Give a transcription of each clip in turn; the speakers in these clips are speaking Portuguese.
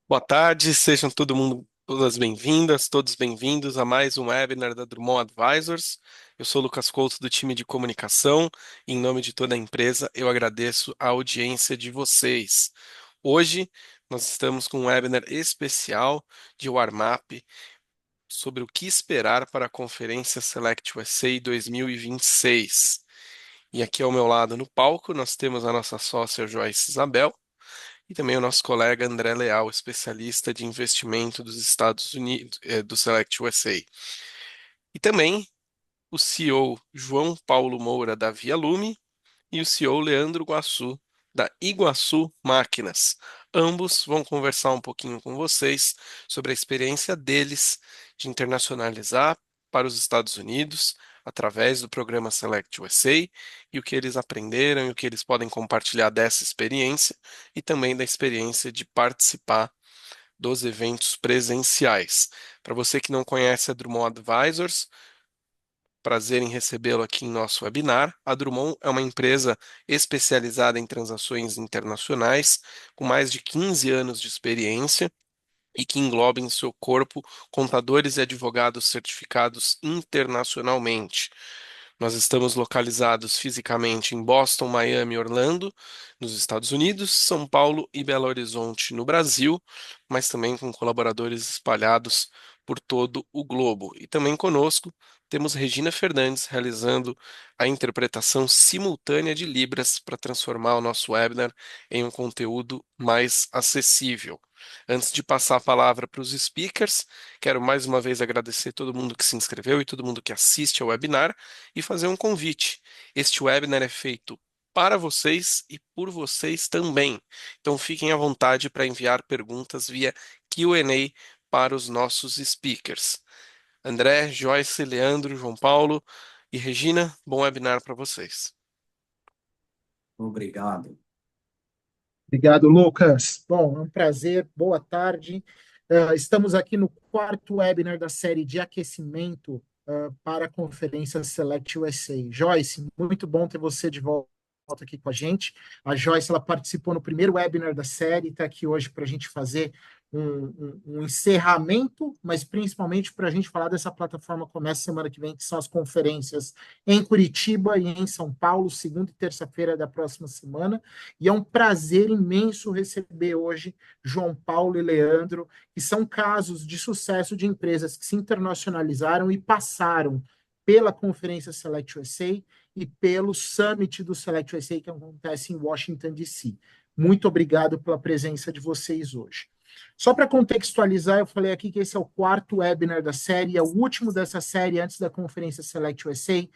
Boa tarde, sejam todas bem-vindas, todos bem-vindos a mais um webinar da Drummond Advisors. Eu sou o Lucas Couto do time de comunicação e, em nome de toda a empresa, eu agradeço a audiência de vocês. Hoje nós estamos com um webinar especial de warm-up sobre o que esperar para a Conferência Select USA 2026. E aqui ao meu lado no palco nós temos a nossa sócia Joyce Isabel e também o nosso colega André Leal, especialista de investimento dos Estados Unidos, do Select USA. E também o CEO João Paulo Moura, da Via Lume, e o CEO Leandro Guassu, da Iguaçu Máquinas. Ambos vão conversar um pouquinho com vocês sobre a experiência deles de internacionalizar para os Estados Unidos através do programa Select USA e o que eles aprenderam e o que eles podem compartilhar dessa experiência e também da experiência de participar dos eventos presenciais. Para você que não conhece a Drummond Advisors, prazer em recebê-lo aqui em nosso webinar. A Drummond é uma empresa especializada em transações internacionais, com mais de 15 anos de experiência e que engloba em seu corpo contadores e advogados certificados internacionalmente. Nós estamos localizados fisicamente em Boston, Miami e Orlando, nos Estados Unidos, São Paulo e Belo Horizonte, no Brasil, mas também com colaboradores espalhados por todo o globo. E também conosco temos Regina Fernandes realizando a interpretação simultânea de Libras para transformar o nosso webinar em um conteúdo mais acessível. Antes de passar a palavra para os speakers, quero mais uma vez agradecer todo mundo que se inscreveu e todo mundo que assiste ao webinar e fazer um convite. Este webinar é feito para vocês e por vocês também. Então fiquem à vontade para enviar perguntas via Q&A para os nossos speakers. André, Joyce, Leandro, João Paulo e Regina, bom webinar para vocês. Obrigado. Obrigado, Lucas. Bom, é um prazer. Boa tarde. Estamos aqui no quarto webinar da série de aquecimento para a conferência Select USA. Joyce, muito bom ter você de volta aqui com a gente. A Joyce, ela participou no primeiro webinar da série, está aqui hoje para a gente fazer um encerramento, mas principalmente para a gente falar dessa plataforma que começa semana que vem, que são as conferências em Curitiba e em São Paulo, segunda e terça-feira da próxima semana. E é um prazer imenso receber hoje João Paulo e Leandro, que são casos de sucesso de empresas que se internacionalizaram e passaram pela Conferência Select USA e pelo Summit do Select USA, que acontece em Washington, D.C. Muito obrigado pela presença de vocês hoje. Só para contextualizar, eu falei aqui que esse é o quarto webinar da série, é o último dessa série antes da Conferência Select USA.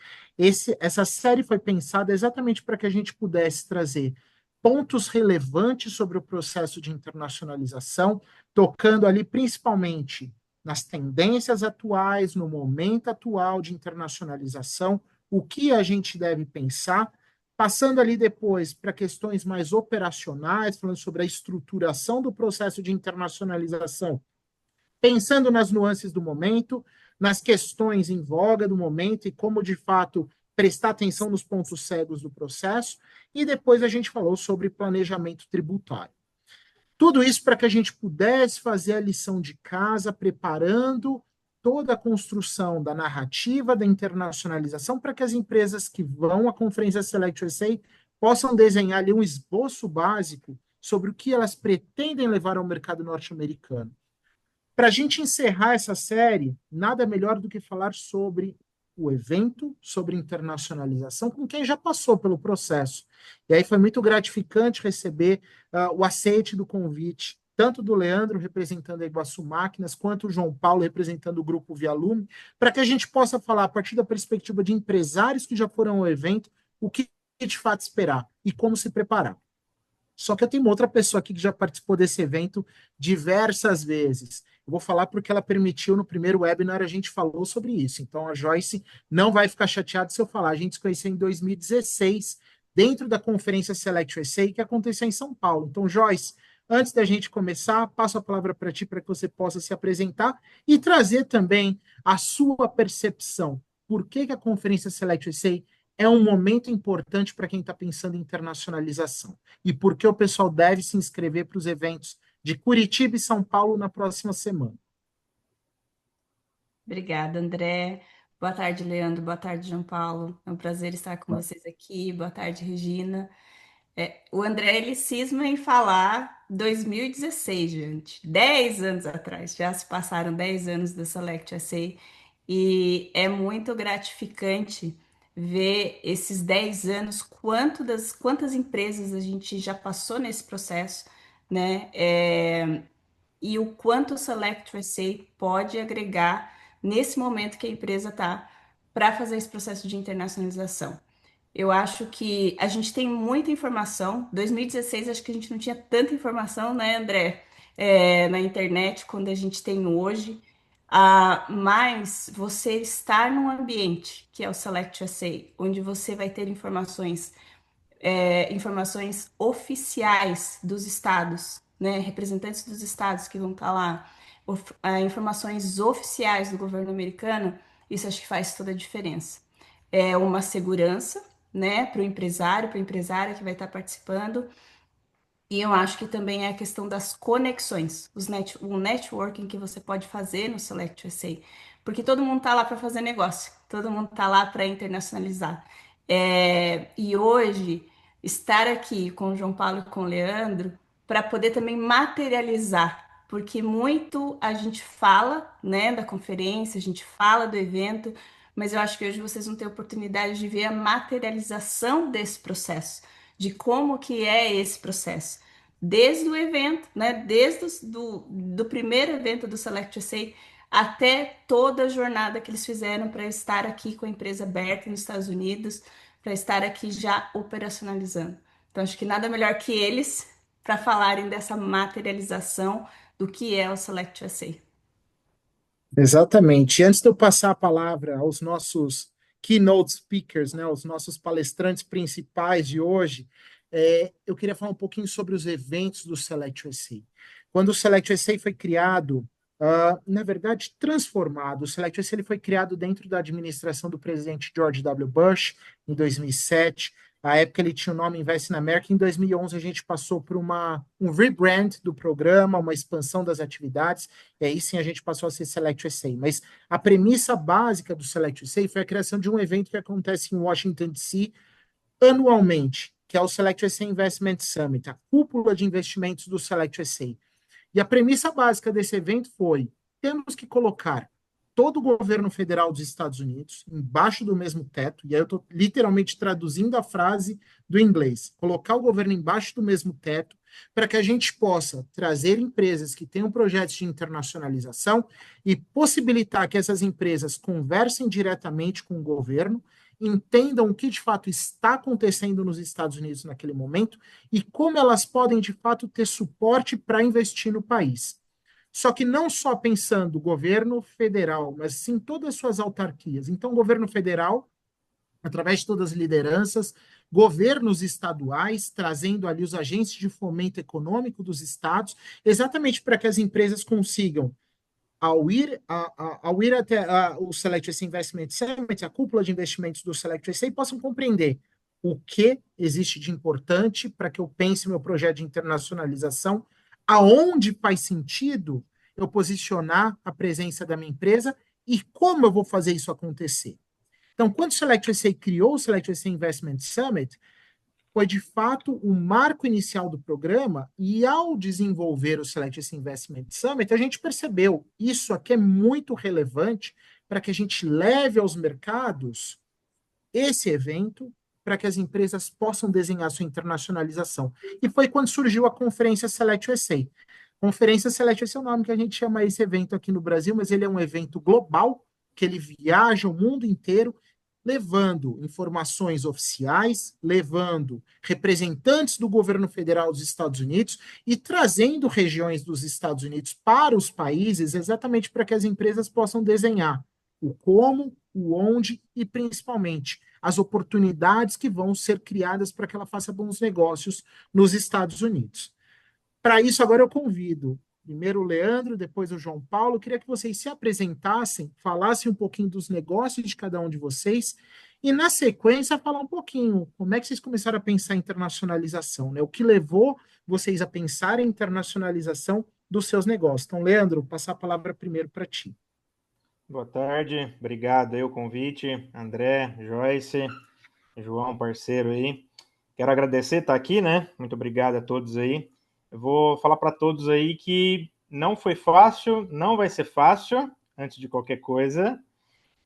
Essa série foi pensada exatamente para que a gente pudesse trazer pontos relevantes sobre o processo de internacionalização, tocando ali principalmente nas tendências atuais, no momento atual de internacionalização, o que a gente deve pensar, passando ali depois para questões mais operacionais, falando sobre a estruturação do processo de internacionalização, pensando nas nuances do momento, nas questões em voga do momento e como, de fato, prestar atenção nos pontos cegos do processo, e depois a gente falou sobre planejamento tributário. Tudo isso para que a gente pudesse fazer a lição de casa, preparando toda a construção da narrativa da internacionalização para que as empresas que vão à Conferência Select USA possam desenhar ali um esboço básico sobre o que elas pretendem levar ao mercado norte-americano. Para a gente encerrar essa série, nada melhor do que falar sobre o evento, sobre internacionalização, com quem já passou pelo processo. E aí foi muito gratificante receber o aceite do convite, tanto do Leandro, representando a Iguaçu Máquinas, quanto o João Paulo, representando o Grupo Via Lume, para que a gente possa falar, a partir da perspectiva de empresários que já foram ao evento, o que de fato esperar e como se preparar. Só que eu tenho uma outra pessoa aqui que já participou desse evento diversas vezes. Eu vou falar porque ela permitiu no primeiro webinar, a gente falou sobre isso. Então a Joyce não vai ficar chateada se eu falar. A gente se conheceu em 2016, dentro da conferência Select USA, que aconteceu em São Paulo. Então, Joyce, antes da gente começar, passo a palavra para ti para que você possa se apresentar e trazer também a sua percepção. Por que a conferência Select USA é um momento importante para quem está pensando em internacionalização? E por que o pessoal deve se inscrever para os eventos de Curitiba e São Paulo na próxima semana. Obrigada, André. Boa tarde, Leandro. Boa tarde, João Paulo. É um prazer estar com vocês aqui. Boa tarde, Regina. O André, ele cisma em falar 2016, gente. 10 anos atrás. Já se passaram 10 anos da Select SA e é muito gratificante ver esses 10 anos, quantas empresas a gente já passou nesse processo, né? E o quanto o Select USA pode agregar nesse momento que a empresa está para fazer esse processo de internacionalização. Eu acho que a gente tem muita informação. 2016, acho que a gente não tinha tanta informação, né, André? Na internet, quando a gente tem hoje. Mas você estar num ambiente que é o Select USA, onde você vai ter informações oficiais dos estados, né, representantes dos estados que vão estar lá, informações oficiais do governo americano, isso acho que faz toda a diferença. É uma segurança, né, para o empresário, para a empresária que vai estar participando, e eu acho que também é a questão das conexões, o networking que você pode fazer no Select USA, porque todo mundo está lá para fazer negócio, todo mundo está lá para internacionalizar. E hoje, estar aqui com o João Paulo e com o Leandro, para poder também materializar, porque muito a gente fala, né, da conferência, a gente fala do evento, mas eu acho que hoje vocês vão ter a oportunidade de ver a materialização desse processo, de como que é esse processo. Desde o evento, né? Desde do primeiro evento do Select SA até toda a jornada que eles fizeram para estar aqui com a empresa aberta nos Estados Unidos, para estar aqui já operacionalizando. Então, acho que nada melhor que eles para falarem dessa materialização do que é o Select SA. Exatamente. E antes de eu passar a palavra aos nossos keynote speakers, né, os nossos palestrantes principais de hoje, eu queria falar um pouquinho sobre os eventos do Select USA. Quando o Select USA foi criado, na verdade, transformado, o Select USA ele foi criado dentro da administração do presidente George W. Bush, em 2007. À época ele tinha o nome Invest in America. Em 2011 a gente passou por um rebrand do programa, uma expansão das atividades, e aí sim a gente passou a ser Select USA. Mas a premissa básica do Select USA foi a criação de um evento que acontece em Washington, D.C., anualmente, que é o Select USA Investment Summit, a cúpula de investimentos do Select USA. E a premissa básica desse evento foi: temos que colocar todo o governo federal dos Estados Unidos embaixo do mesmo teto, e aí eu estou literalmente traduzindo a frase do inglês, colocar o governo embaixo do mesmo teto, para que a gente possa trazer empresas que tenham projetos de internacionalização e possibilitar que essas empresas conversem diretamente com o governo, entendam o que de fato está acontecendo nos Estados Unidos naquele momento e como elas podem de fato ter suporte para investir no país. Só que não só pensando o governo federal, mas sim todas as suas autarquias. Então, o governo federal, através de todas as lideranças, governos estaduais, trazendo ali os agentes de fomento econômico dos estados, exatamente para que as empresas consigam, ao ir até o Select SA Investment Summit, a cúpula de investimentos do Select SA, possam compreender o que existe de importante para que eu pense meu projeto de internacionalização, aonde faz sentido eu posicionar a presença da minha empresa e como eu vou fazer isso acontecer. Então, quando o Select SA criou o Select SA Investment Summit, foi de fato o marco inicial do programa, e ao desenvolver o Select SA Investment Summit, a gente percebeu isso aqui é muito relevante para que a gente leve aos mercados esse evento para que as empresas possam desenhar sua internacionalização. E foi quando surgiu a Conferência Select USA. Conferência Select USA é o nome que a gente chama esse evento aqui no Brasil, mas ele é um evento global, que ele viaja o mundo inteiro, levando informações oficiais, levando representantes do governo federal dos Estados Unidos e trazendo regiões dos Estados Unidos para os países, exatamente para que as empresas possam desenhar o como, o onde e, principalmente, as oportunidades que vão ser criadas para que ela faça bons negócios nos Estados Unidos. Para isso, agora eu convido primeiro o Leandro, depois o João Paulo. Eu queria que vocês se apresentassem, falassem um pouquinho dos negócios de cada um de vocês E na sequência, falar um pouquinho como é que vocês começaram a pensar em internacionalização, né? O que levou vocês a pensar em internacionalização dos seus negócios. Então, Leandro, passar a palavra primeiro para ti. Boa tarde, obrigado aí o convite, André, Joyce, João, parceiro aí. Quero agradecer estar aqui, né? Muito obrigado a todos aí. Eu vou falar para todos aí que não foi fácil, não vai ser fácil, antes de qualquer coisa.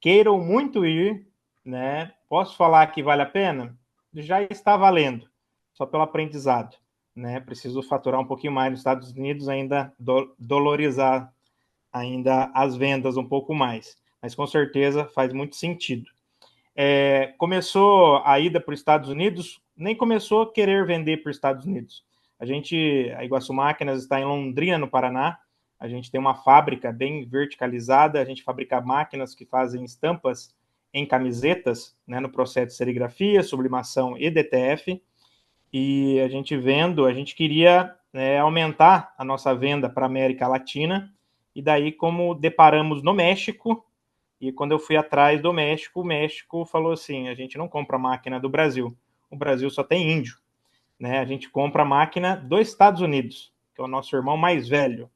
Queiram muito ir, né? Posso falar que vale a pena? Já está valendo, só pelo aprendizado, né? Preciso faturar um pouquinho mais nos Estados Unidos, ainda dolorizar ainda as vendas um pouco mais, mas com certeza faz muito sentido. Começou a ida para os Estados Unidos, nem começou a querer vender para os Estados Unidos. A Iguaçu Máquinas está em Londrina, no Paraná. A gente tem uma fábrica bem verticalizada, a gente fabrica máquinas que fazem estampas em camisetas, né, no processo de serigrafia, sublimação e DTF. E a gente queria, né, aumentar a nossa venda para a América Latina. E daí, como deparamos no México, e quando eu fui atrás do México, o México falou assim: a gente não compra máquina do Brasil, o Brasil só tem índio, né? A gente compra máquina dos Estados Unidos, que é o nosso irmão mais velho.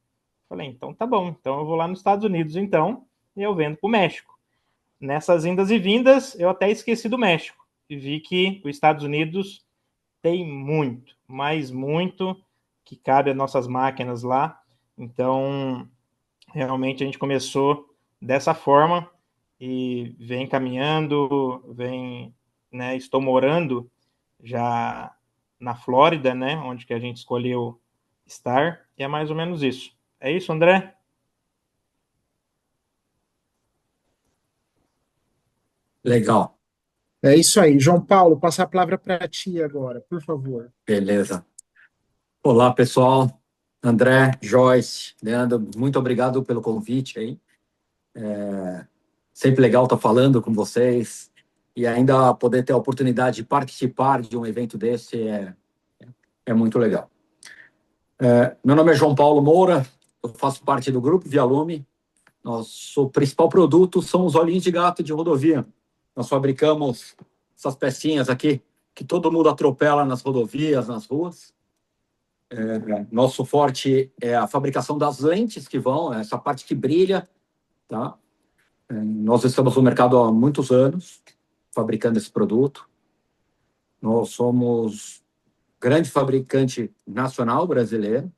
Falei, então tá bom, então eu vou lá nos Estados Unidos então, e eu vendo para o México. Nessas indas e vindas, eu até esqueci do México, e vi que os Estados Unidos tem muito, mas muito, que cabe às nossas máquinas lá. Então, realmente a gente começou dessa forma e vem caminhando, né, estou morando já na Flórida, né, onde que a gente escolheu estar, e é mais ou menos isso. É isso, André? Legal, É isso aí. João Paulo, passar a palavra para ti agora, por favor. beleza. Olá, pessoal. André, Joyce, Leandro, muito obrigado pelo convite aí. Sempre legal estar falando com vocês e ainda poder ter a oportunidade de participar de um evento desse é muito legal. Meu nome é João Paulo Moura, eu faço parte do grupo Vialume. Nosso principal produto são os olhinhos de gato de rodovia. Nós fabricamos essas pecinhas aqui que todo mundo atropela nas rodovias, nas ruas. Nosso forte é a fabricação das lentes que vão, essa parte que brilha, tá? Nós estamos no mercado há muitos anos, fabricando esse produto. Nós somos grande fabricante nacional brasileiro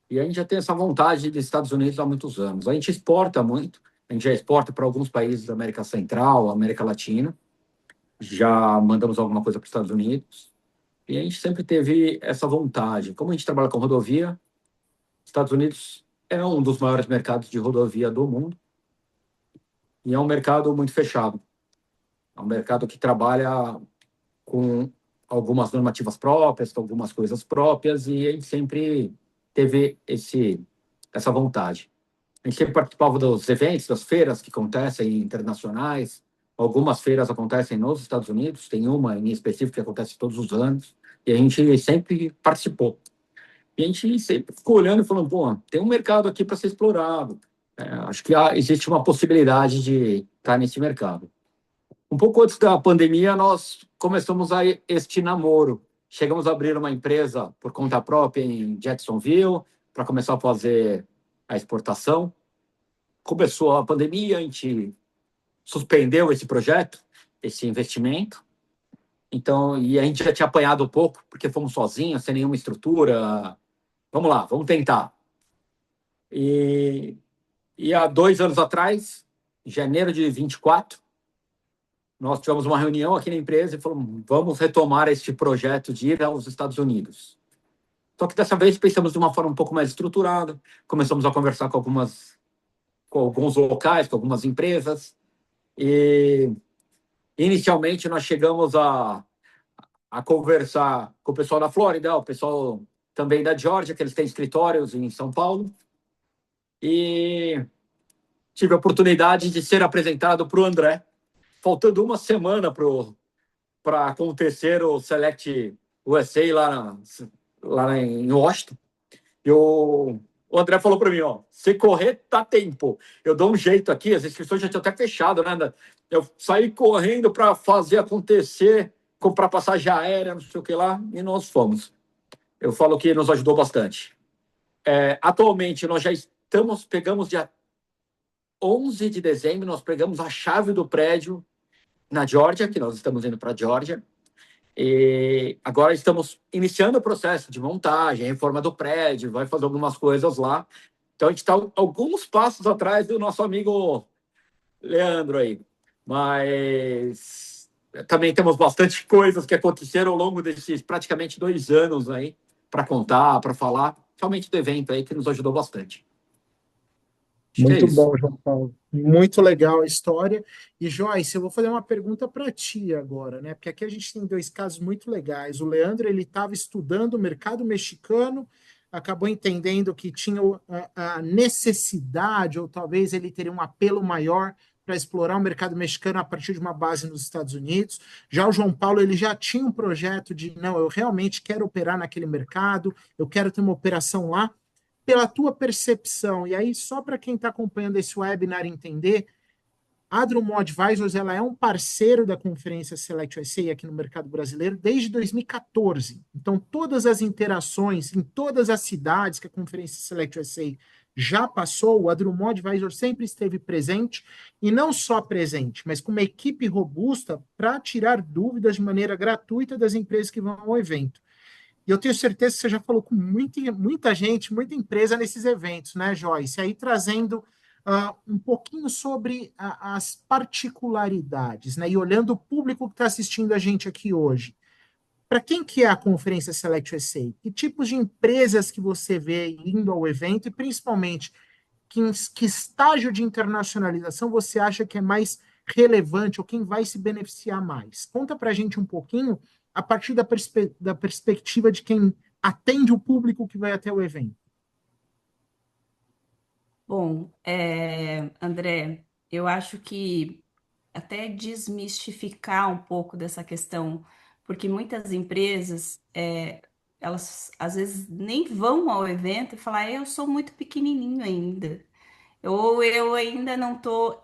e a gente já tem essa vontade dos Estados Unidos há muitos anos. A gente exporta muito, a gente já exporta para alguns países da América Central, América Latina, já mandamos alguma coisa para os Estados Unidos e a gente sempre teve essa vontade. Como a gente trabalha com rodovia, Estados Unidos é um dos maiores mercados de rodovia do mundo e é um mercado muito fechado. É um mercado que trabalha com algumas normativas próprias, com algumas coisas próprias, e a gente sempre teve essa vontade. A gente sempre participava dos eventos, das feiras que acontecem internacionais. Algumas feiras acontecem nos Estados Unidos, tem uma em específico que acontece todos os anos, e a gente sempre participou. E a gente sempre ficou olhando e falando, pô, tem um mercado aqui para ser explorado. Acho que existe uma possibilidade de estar nesse mercado. Um pouco antes da pandemia, nós começamos este namoro. Chegamos a abrir uma empresa por conta própria em Jacksonville para começar a fazer a exportação. Começou a pandemia, a gente suspendeu esse projeto, esse investimento. Então, e a gente já tinha apanhado um pouco, porque fomos sozinhos, sem nenhuma estrutura. Vamos lá, vamos tentar. E há 2 anos atrás, em janeiro de 24, nós tivemos uma reunião aqui na empresa e falamos, vamos retomar este projeto de ir aos Estados Unidos. Só que dessa vez pensamos de uma forma um pouco mais estruturada, começamos a conversar com alguns locais, com algumas empresas, e inicialmente nós chegamos a conversar com o pessoal da Flórida, o pessoal também da Geórgia, que eles têm escritórios em São Paulo, e tive a oportunidade de ser apresentado para o André, faltando uma semana para acontecer o Select USA lá em Washington. O André falou para mim, ó, se correr, dá tempo. Eu dou um jeito aqui, as inscrições já tinham até fechado, né? Eu saí correndo para fazer acontecer, comprar passagem aérea, não sei o que lá, e nós fomos. Eu falo que nos ajudou bastante. Atualmente, nós já pegamos dia 11 de dezembro, nós pegamos a chave do prédio na Geórgia, que nós estamos indo para a Geórgia, e agora estamos iniciando o processo de montagem, reforma do prédio, vai fazer algumas coisas lá. Então, a gente está alguns passos atrás do nosso amigo Leandro aí. Mas também temos bastante coisas que aconteceram ao longo desses praticamente 2 anos aí, para contar, para falar, somente do evento aí, que nos ajudou bastante. Muito bom, João Paulo. Muito legal a história. E, Joyce, eu vou fazer uma pergunta para ti agora, né? Porque aqui a gente tem 2 casos muito legais. O Leandro, ele estava estudando o mercado mexicano, acabou entendendo que tinha a necessidade, ou talvez ele teria um apelo maior para explorar o mercado mexicano a partir de uma base nos Estados Unidos. Já o João Paulo, ele já tinha um projeto de, não, eu realmente quero operar naquele mercado, eu quero ter uma operação lá. Pela tua percepção, e aí só para quem está acompanhando esse webinar entender, a Drummond Advisors ela é um parceiro da Conferência Select USA aqui no mercado brasileiro desde 2014. Então, todas as interações em todas as cidades que a Conferência Select USA já passou, a Drummond Advisors sempre esteve presente, e não só presente, mas com uma equipe robusta para tirar dúvidas de maneira gratuita das empresas que vão ao evento. E eu tenho certeza que você já falou com muita gente, muita empresa nesses eventos, né, Joyce? Aí trazendo um pouquinho sobre as particularidades, né? E olhando o público que está assistindo a gente aqui hoje. Para quem que é a Conferência Select USA? Que tipos de empresas que você vê indo ao evento e, principalmente, que estágio de internacionalização você acha que é mais relevante ou quem vai se beneficiar mais? Conta para a gente um pouquinho a partir da perspectiva de quem atende o público que vai até o evento. Bom, André, eu acho que até desmistificar um pouco dessa questão, porque muitas empresas, elas às vezes nem vão ao evento e falam, eu sou muito pequenininho ainda, ou eu ainda não estou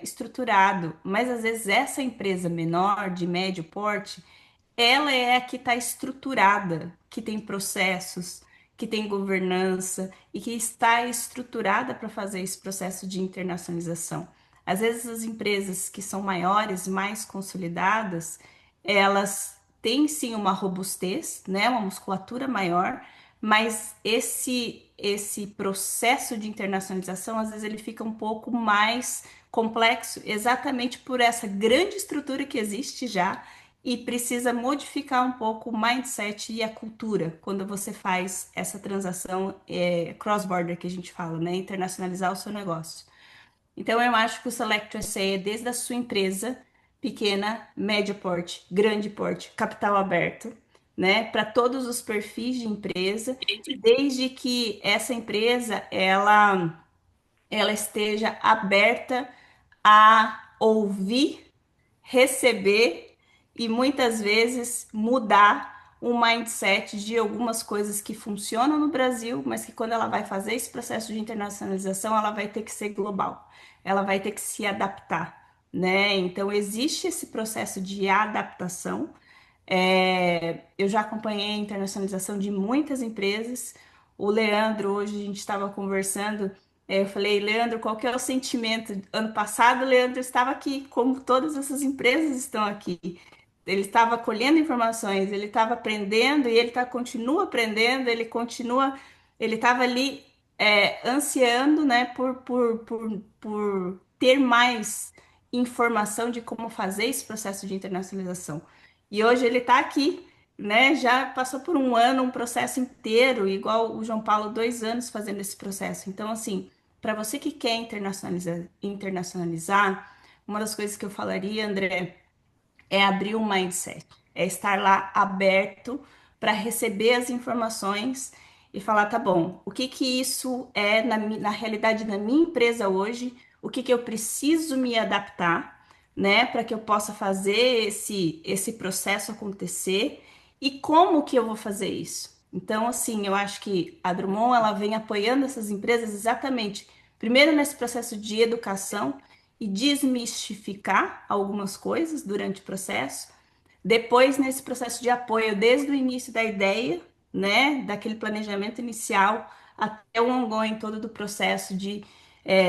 estruturado, mas às vezes essa empresa menor, de médio porte, ela é a que está estruturada, que tem processos, que tem governança e que está estruturada para fazer esse processo de internacionalização. Às vezes as empresas que são maiores, mais consolidadas, elas têm sim uma robustez, né, uma musculatura maior, mas esse processo de internacionalização, às vezes ele fica um pouco mais complexo, exatamente por essa grande estrutura que existe já e precisa modificar um pouco o mindset e a cultura quando você faz essa transação cross-border que a gente fala, né? Internacionalizar o seu negócio. Então, eu acho que o Select USA é desde a sua empresa, pequena, médio porte, grande porte, capital aberto, né? Para todos os perfis de empresa, desde que essa empresa, ela esteja aberta a ouvir, receber e muitas vezes mudar o mindset de algumas coisas que funcionam no Brasil, mas que quando ela vai fazer esse processo de internacionalização, ela vai ter que ser global, ela vai ter que se adaptar, né? Então existe esse processo de adaptação. Eu já acompanhei a internacionalização de muitas empresas. O Leandro, hoje a gente estava conversando, eu falei, Leandro, qual que é o sentimento? Ano passado, o Leandro estava aqui, como todas essas empresas estão aqui. Ele estava colhendo informações, ele estava aprendendo e ele continua aprendendo, ele estava ali ansiando, né, por ter mais informação de como fazer esse processo de internacionalização. E hoje ele está aqui, né? Já passou por um ano, um processo inteiro, igual o João Paulo, 2 anos fazendo esse processo. Então, assim, para você que quer internacionalizar, uma das coisas que eu falaria, André, é abrir o mindset, é estar lá aberto para receber as informações e falar, tá bom, o que que isso é na realidade da minha empresa hoje, o que que eu preciso me adaptar, né, para que eu possa fazer esse processo acontecer e como que eu vou fazer isso? Então, assim, eu acho que a Drummond ela vem apoiando essas empresas exatamente, primeiro nesse processo de educação e desmistificar algumas coisas durante o processo, depois nesse processo de apoio desde o início da ideia, né, daquele planejamento inicial até o ongoing todo do processo de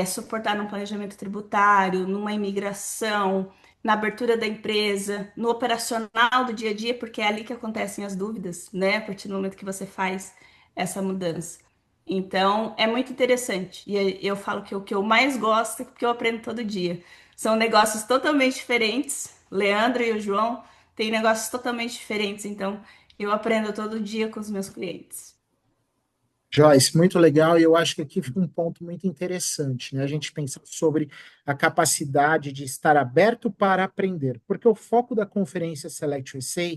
suportar num planejamento tributário, numa imigração, na abertura da empresa, no operacional do dia a dia, porque é ali que acontecem as dúvidas, né? A partir do momento que você faz essa mudança. Então, é muito interessante. E eu falo que o que eu mais gosto, porque eu aprendo todo dia. São negócios totalmente diferentes. Leandro e o João têm negócios totalmente diferentes, então eu aprendo todo dia com os meus clientes. Joyce, muito legal, e eu acho que aqui fica um ponto muito interessante, né? A gente pensar sobre a capacidade de estar aberto para aprender, porque o foco da conferência Select USA,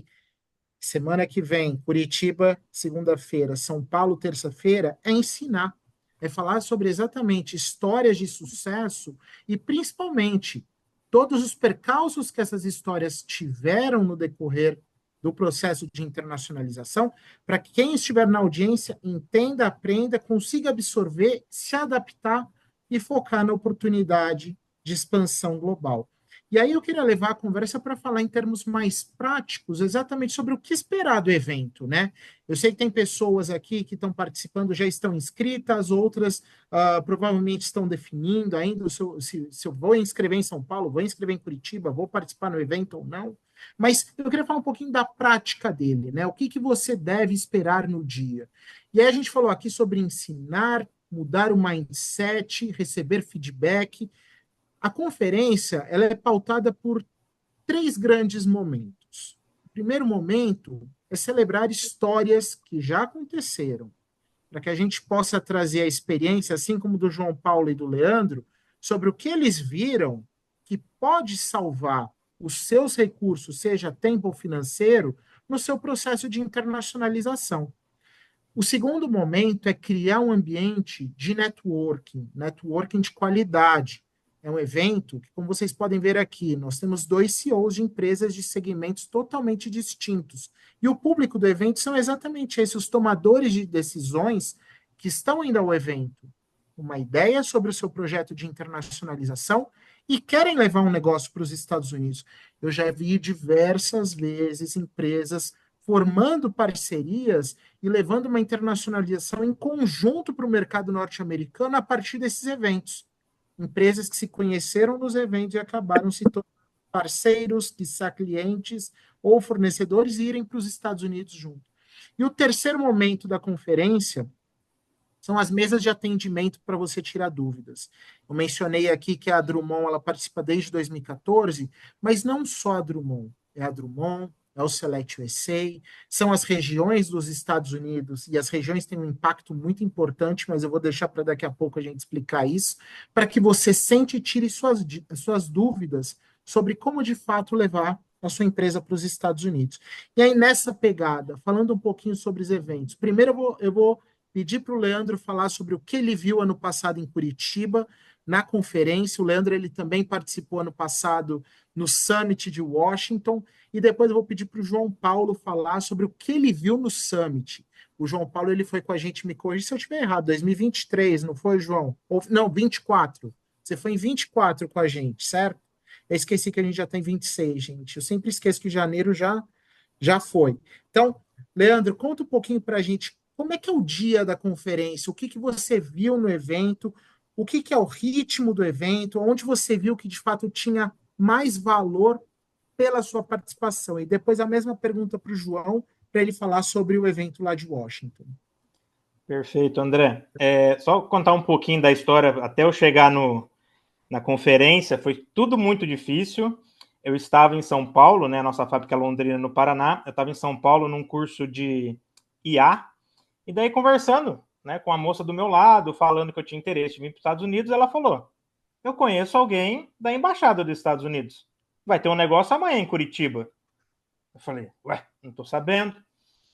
semana que vem, Curitiba, segunda-feira, São Paulo, terça-feira, é ensinar, é falar sobre exatamente histórias de sucesso e, principalmente, todos os percalços que essas histórias tiveram no decorrer do processo de internacionalização, para que quem estiver na audiência entenda, aprenda, consiga absorver, se adaptar e focar na oportunidade de expansão global. E aí eu queria levar a conversa para falar em termos mais práticos, exatamente sobre o que esperar do evento, né? Eu sei que tem pessoas aqui que estão participando, já estão inscritas, outras provavelmente estão definindo ainda se eu vou inscrever em São Paulo, vou inscrever em Curitiba, vou participar no evento ou não. Mas eu queria falar um pouquinho da prática dele, né? O que você deve esperar no dia. E aí a gente falou aqui sobre ensinar, mudar o mindset, receber feedback. A conferência ela é pautada por três grandes momentos. O primeiro momento é celebrar histórias que já aconteceram, para que a gente possa trazer a experiência, assim como do João Paulo e do Leandro, sobre o que eles viram que pode salvar os seus recursos, seja tempo ou financeiro, no seu processo de internacionalização. O segundo momento é criar um ambiente de networking de qualidade. É um evento que, como vocês podem ver aqui, nós temos 2 CEOs de empresas de segmentos totalmente distintos. E o público do evento são exatamente esses, os tomadores de decisões que estão indo ao evento. Uma ideia sobre o seu projeto de internacionalização e querem levar um negócio para os Estados Unidos. Eu já vi diversas vezes empresas formando parcerias e levando uma internacionalização em conjunto para o mercado norte-americano a partir desses eventos. Empresas que se conheceram nos eventos e acabaram se tornando parceiros, quiçá clientes ou fornecedores e irem para os Estados Unidos junto. E o terceiro momento da conferência são as mesas de atendimento para você tirar dúvidas. Eu mencionei aqui que a Drummond ela participa desde 2014, mas não só a Drummond, é o Select USA, são as regiões dos Estados Unidos, e as regiões têm um impacto muito importante, mas eu vou deixar para daqui a pouco a gente explicar isso, para que você sente e tire suas dúvidas sobre como de fato levar a sua empresa para os Estados Unidos. E aí, nessa pegada, falando um pouquinho sobre os eventos, primeiro eu vou pedir para o Leandro falar sobre o que ele viu ano passado em Curitiba, na conferência. O Leandro ele também participou ano passado no Summit de Washington, e depois eu vou pedir para o João Paulo falar sobre o que ele viu no Summit. O João Paulo ele foi com a gente, me corrija se eu estiver errado, 2023, não foi, João? Não, 24. Você foi em 24 com a gente, certo? Eu esqueci que a gente já tem 26, gente. Eu sempre esqueço que janeiro já foi. Então, Leandro, conta um pouquinho para a gente como é que é o dia da conferência, o que você viu no evento, o que é o ritmo do evento, onde você viu que de fato tinha mais valor pela sua participação. E depois a mesma pergunta para o João, para ele falar sobre o evento lá de Washington. Perfeito, André. Só contar um pouquinho da história, até eu chegar na conferência, foi tudo muito difícil. Eu estava em São Paulo, né, nossa fábrica Londrina, no Paraná. Eu estava em São Paulo num curso de IA, e daí conversando, né, com a moça do meu lado, falando que eu tinha interesse em vir para os Estados Unidos, ela falou: eu conheço alguém da Embaixada dos Estados Unidos. Vai ter um negócio amanhã em Curitiba. Eu falei: ué, não estou sabendo.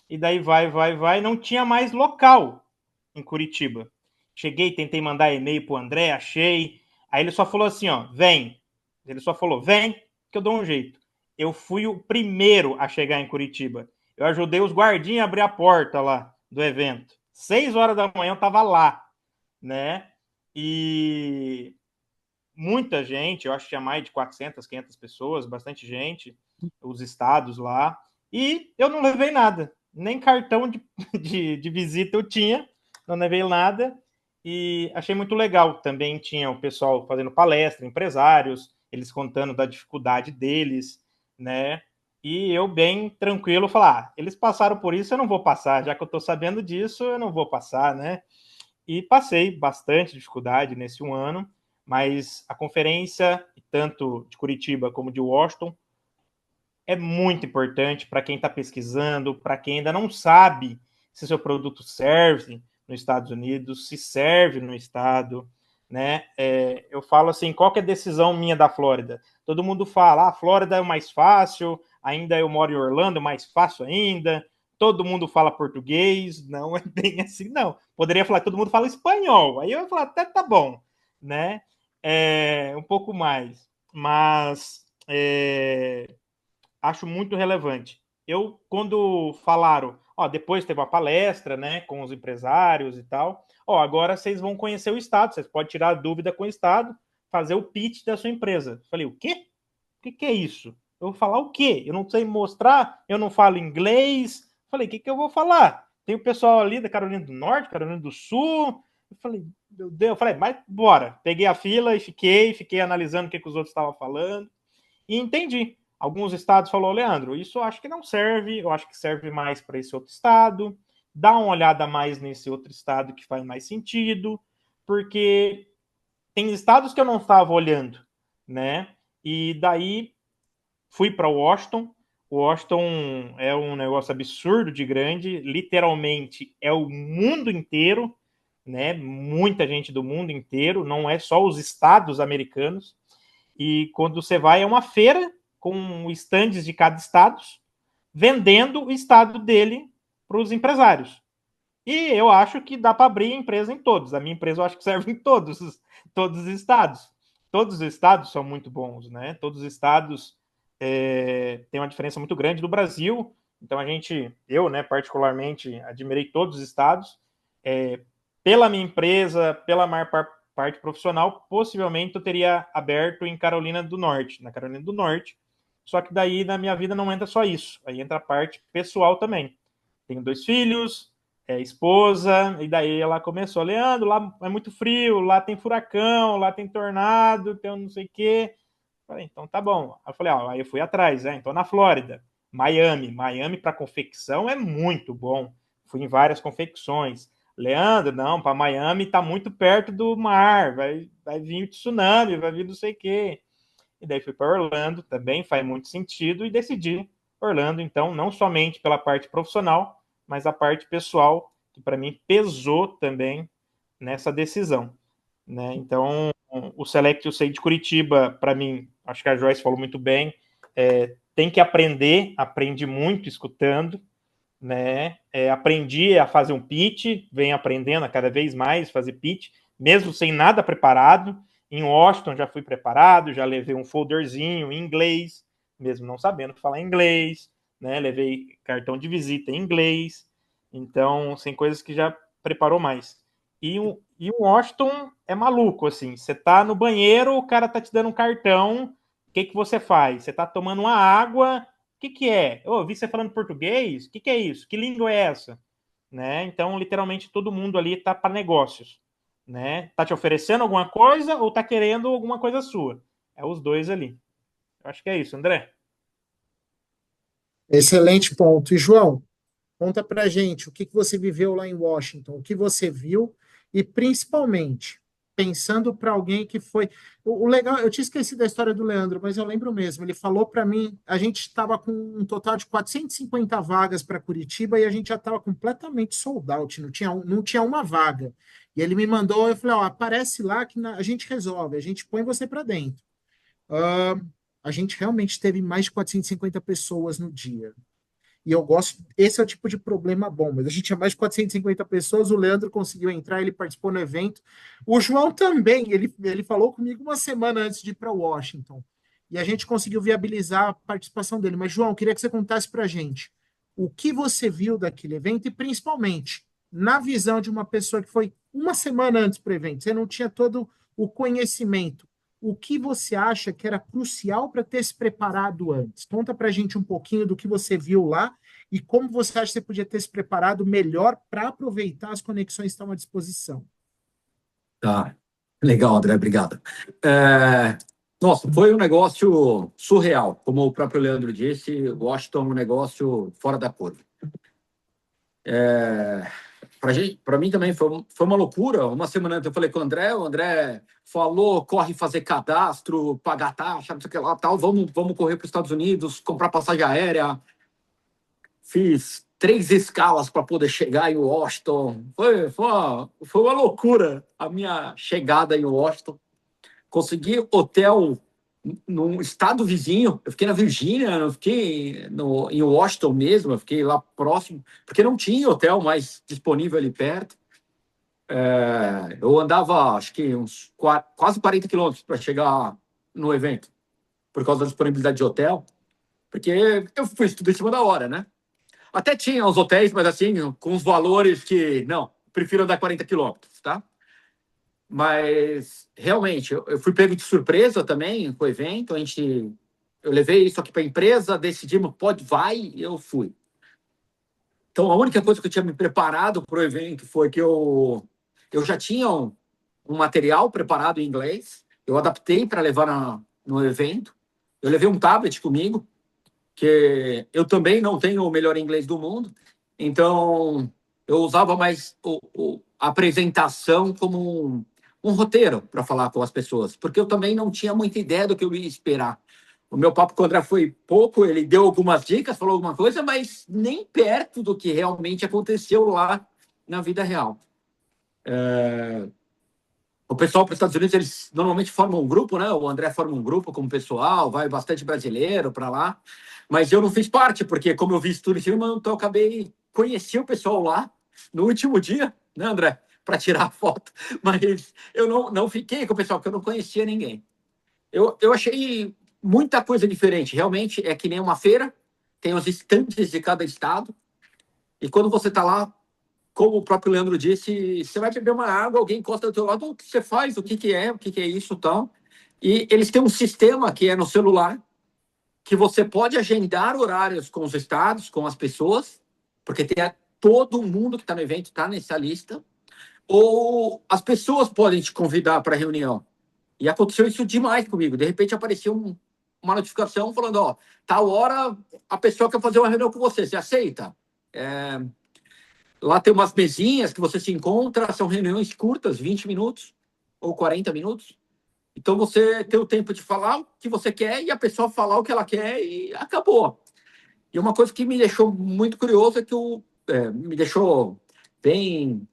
E daí vai, não tinha mais local em Curitiba. Cheguei, tentei mandar e-mail pro André, achei. Aí ele só falou assim, ó, vem. Ele só falou, vem, que eu dou um jeito. Eu fui o primeiro a chegar em Curitiba. Eu ajudei os guardinhas a abrir a porta lá. do evento. 6 horas da manhã eu estava lá, né? E muita gente, eu acho que tinha mais de 400, 500 pessoas, bastante gente, os estados lá, e eu não levei nada, nem cartão de visita eu tinha, não levei nada, e achei muito legal. Também tinha o pessoal fazendo palestra, empresários, eles contando da dificuldade deles, né? E eu bem tranquilo falar, eles passaram por isso, eu não vou passar, já que eu estou sabendo disso, eu não vou passar, né? E passei bastante dificuldade nesse um ano, mas a conferência, tanto de Curitiba como de Washington, é muito importante para quem está pesquisando, para quem ainda não sabe se seu produto serve nos Estados Unidos, se serve no estado, né? Eu falo assim, qual que é a decisão minha da Flórida? Todo mundo fala, a Flórida é o mais fácil, ainda eu moro em Orlando, mais fácil ainda, todo mundo fala português, não é bem assim, não. Poderia falar, todo mundo fala espanhol, aí eu ia falar, até tá bom, né? Um pouco mais, mas acho muito relevante. Eu, quando falaram, depois teve uma palestra, né, com os empresários e tal, agora vocês vão conhecer o Estado, vocês podem tirar dúvida com o Estado, fazer o pitch da sua empresa. Falei, o quê? O que é isso? Eu vou falar o quê? Eu não sei mostrar, eu não falo inglês. Falei, o que eu vou falar? Tem o pessoal ali da Carolina do Norte, Carolina do Sul. Eu falei, meu Deus, eu falei, mas bora. Peguei a fila e fiquei analisando o que os outros estavam falando e entendi. Alguns estados falou, Leandro, isso eu acho que não serve, eu acho que serve mais para esse outro estado, dá uma olhada mais nesse outro estado que faz mais sentido, porque tem estados que eu não estava olhando, né? E daí fui para Washington. Washington é um negócio absurdo de grande, literalmente é o mundo inteiro, né? Muita gente do mundo inteiro, não é só os estados americanos. E quando você vai, é uma feira com estandes de cada estado, vendendo o estado dele para os empresários. E eu acho que dá para abrir empresa em todos. A minha empresa eu acho que serve em todos os estados. Todos os estados são muito bons, né? Todos os estados têm uma diferença muito grande do Brasil. Então eu, né, particularmente, admirei todos os estados. Pela minha empresa, pela maior parte profissional, possivelmente eu teria aberto em Carolina do Norte, na Carolina do Norte. Só que daí na minha vida não entra só isso. Aí entra a parte pessoal também. Tenho 2 filhos, esposa, e daí ela começou, Leandro, lá é muito frio, lá tem furacão, lá tem tornado, tem não sei o quê. Falei, então tá bom. Aí eu falei, aí eu fui atrás, então na Flórida, Miami para confecção é muito bom. Fui em várias confecções. Leandro, não, para Miami tá muito perto do mar, vai vir tsunami, vai vir não sei o quê. E daí fui para Orlando, também faz muito sentido, e decidi Orlando, então, não somente pela parte profissional, mas a parte pessoal, que para mim pesou também nessa decisão, né? Então, o Select UC de Curitiba, para mim, acho que a Joyce falou muito bem, tem que aprender, aprendi muito escutando, né? Aprendi a fazer um pitch, venho aprendendo a cada vez mais fazer pitch, mesmo sem nada preparado. Em Washington já fui preparado, já levei um folderzinho em inglês, mesmo não sabendo falar inglês, né? Levei cartão de visita em inglês, então, sem coisas que já preparou mais. E o Washington é maluco, assim, você tá no banheiro, o cara tá te dando um cartão, o que você faz? Você tá tomando uma água, o que é? Eu vi você falando português, o que é isso? Que língua é essa? Né? Então, literalmente, todo mundo ali tá para negócios, né? Tá te oferecendo alguma coisa ou tá querendo alguma coisa sua? É os dois ali. Eu acho que é isso, André. Excelente ponto. E, João, conta pra gente o que você viveu lá em Washington, o que você viu e, principalmente, pensando para alguém que foi. O legal, eu tinha esquecido da história do Leandro, mas eu lembro mesmo. Ele falou para mim, a gente estava com um total de 450 vagas para Curitiba e a gente já estava completamente sold out, não tinha uma vaga. E ele me mandou, eu falei, aparece lá que a gente resolve, a gente põe você para dentro. A gente realmente teve mais de 450 pessoas no dia. E eu gosto, esse é o tipo de problema bom, mas a gente tinha mais de 450 pessoas, o Leandro conseguiu entrar, ele participou no evento. O João também, ele falou comigo uma semana antes de ir para Washington. E a gente conseguiu viabilizar a participação dele. Mas, João, queria que você contasse para a gente o que você viu daquele evento e, principalmente, na visão de uma pessoa que foi uma semana antes para o evento, você não tinha todo o conhecimento. O que você acha que era crucial para ter se preparado antes? Conta para a gente um pouquinho do que você viu lá e como você acha que você podia ter se preparado melhor para aproveitar as conexões que estão à disposição. Tá. Legal, André, obrigado. Nossa, foi um negócio surreal. Como o próprio Leandro disse, Washington é um negócio fora da curva. Para mim também foi uma loucura. Uma semana antes eu falei com o André falou, corre fazer cadastro, pagar taxa, não sei o que lá, tal, vamos correr para os Estados Unidos, comprar passagem aérea. Fiz 3 escalas para poder chegar em Washington. Foi uma loucura a minha chegada em Washington. Consegui hotel num estado vizinho. Eu fiquei na Virgínia, eu fiquei em Washington mesmo, eu fiquei lá próximo, porque não tinha hotel mais disponível ali perto. Eu andava, acho que uns quase 40 quilômetros para chegar no evento, por causa da disponibilidade de hotel, porque eu fiz tudo em cima da hora, né? Até tinha os hotéis, mas assim, com os valores que, não, prefiro andar 40 quilômetros, tá? Mas, realmente, eu fui pego de surpresa também com o evento. Eu levei isso aqui para a empresa, decidimos, vai, e eu fui. Então, a única coisa que eu tinha me preparado para o evento foi que eu já tinha um material preparado em inglês, eu adaptei para levar no evento. Eu levei um tablet comigo, que eu também não tenho o melhor inglês do mundo, então eu usava mais a apresentação como um roteiro para falar com as pessoas, porque eu também não tinha muita ideia do que eu ia esperar. O meu papo com o André foi pouco, ele deu algumas dicas, falou alguma coisa, mas nem perto do que realmente aconteceu lá na vida real. O pessoal para os Estados Unidos, eles normalmente formam um grupo, né? O André forma um grupo com o pessoal, vai bastante brasileiro para lá, mas eu não fiz parte, porque como eu vi isso tudo em cima, então eu acabei conheci o pessoal lá no último dia, né, André? Para tirar a foto, mas eu não fiquei com o pessoal, porque eu não conhecia ninguém. Eu achei muita coisa diferente. Realmente é que nem uma feira, tem os estandes de cada estado, e quando você está lá, como o próprio Leandro disse, você vai beber uma água, alguém encosta do teu lado, o que você faz, o que é isso e tal. E eles têm um sistema que é no celular, que você pode agendar horários com os estados, com as pessoas, porque todo mundo que está no evento está nessa lista, ou as pessoas podem te convidar para a reunião. E aconteceu isso demais comigo. De repente apareceu uma notificação falando, tal hora a pessoa quer fazer uma reunião com você, você aceita? Lá tem umas mesinhas que você se encontra, são reuniões curtas, 20 minutos ou 40 minutos. Então você tem o tempo de falar o que você quer e a pessoa falar o que ela quer e acabou. E uma coisa que me deixou muito curioso é que me deixou bem...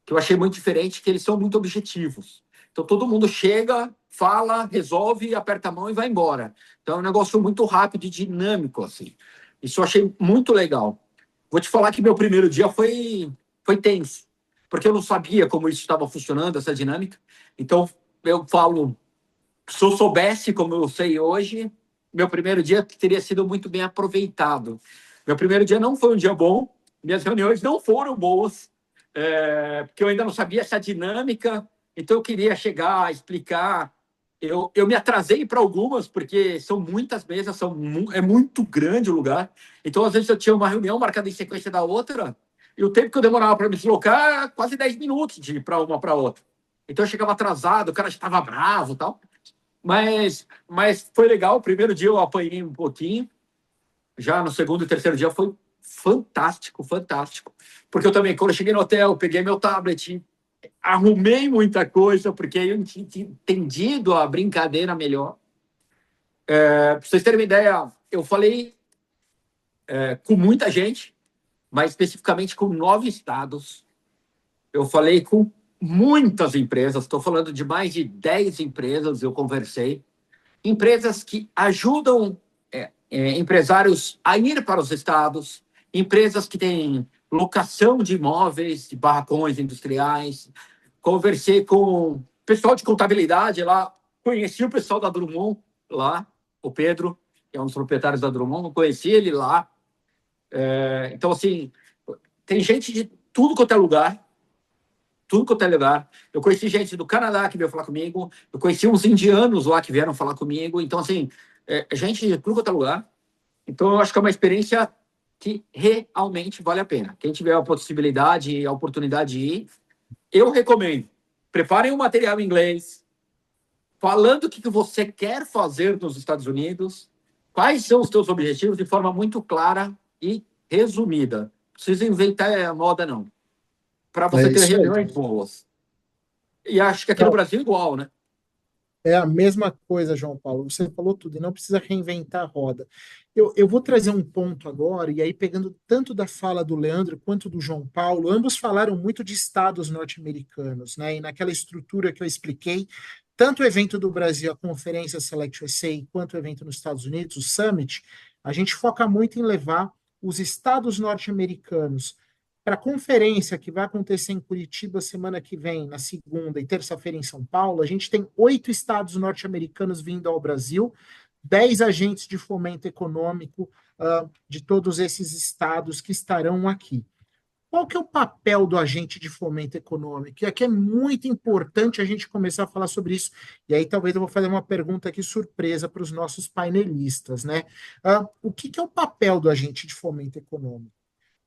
que eu achei muito diferente, que eles são muito objetivos. Então, todo mundo chega, fala, resolve, aperta a mão e vai embora. Então, é um negócio muito rápido e dinâmico, assim. Isso eu achei muito legal. Vou te falar que meu primeiro dia foi tenso, porque eu não sabia como isso estava funcionando, essa dinâmica. Então, eu falo, se eu soubesse como eu sei hoje, meu primeiro dia teria sido muito bem aproveitado. Meu primeiro dia não foi um dia bom, minhas reuniões não foram boas, porque eu ainda não sabia essa dinâmica, então eu queria chegar, explicar. Eu me atrasei para algumas, porque são muitas mesas, é muito grande o lugar. Então, às vezes, eu tinha uma reunião marcada em sequência da outra, e o tempo que eu demorava para me deslocar era quase 10 minutos de ir para uma para outra. Então, eu chegava atrasado, o cara já estava bravo e tal. Mas foi legal. O primeiro dia eu apanhei um pouquinho. Já no segundo e terceiro dia foi fantástico, fantástico. Porque eu também, quando eu cheguei no hotel, peguei meu tablet, arrumei muita coisa, porque eu não tinha entendido a brincadeira melhor. Para vocês terem uma ideia, eu falei com muita gente, mas especificamente com 9 estados. Eu falei com muitas empresas, estou falando de mais de 10 empresas, eu conversei. Empresas que ajudam empresários a ir para os estados, empresas que têm locação de imóveis, de barracões industriais. Conversei com o pessoal de contabilidade lá, conheci o pessoal da Drummond lá, o Pedro, que é um dos proprietários da Drummond, conheci ele lá. Então, assim, tem gente de tudo quanto é lugar, tudo quanto é lugar. Eu conheci gente do Canadá que veio falar comigo, eu conheci uns indianos lá que vieram falar comigo. Então, assim, gente de tudo quanto é lugar. Então, eu acho que é uma experiência que realmente vale a pena. Quem tiver a possibilidade e a oportunidade de ir, eu recomendo. Preparem um material em inglês, falando o que você quer fazer nos Estados Unidos, quais são os seus objetivos de forma muito clara e resumida. Não precisa inventar a moda, não. Para você ter reuniões boas. E acho que aqui no Brasil é igual, né? É a mesma coisa, João Paulo. Você falou tudo e não precisa reinventar a roda. Eu vou trazer um ponto agora, e aí pegando tanto da fala do Leandro quanto do João Paulo, ambos falaram muito de estados norte-americanos, né? E naquela estrutura que eu expliquei, tanto o evento do Brasil, a conferência Select USA, quanto o evento nos Estados Unidos, o Summit, a gente foca muito em levar os estados norte-americanos para a conferência que vai acontecer em Curitiba semana que vem, na segunda e terça-feira em São Paulo. A gente tem 8 estados norte-americanos vindo ao Brasil, 10 agentes de fomento econômico de todos esses estados que estarão aqui. Qual que é o papel do agente de fomento econômico? E aqui é muito importante a gente começar a falar sobre isso. E aí talvez eu vou fazer uma pergunta aqui surpresa para os nossos painelistas, né? O que é o papel do agente de fomento econômico?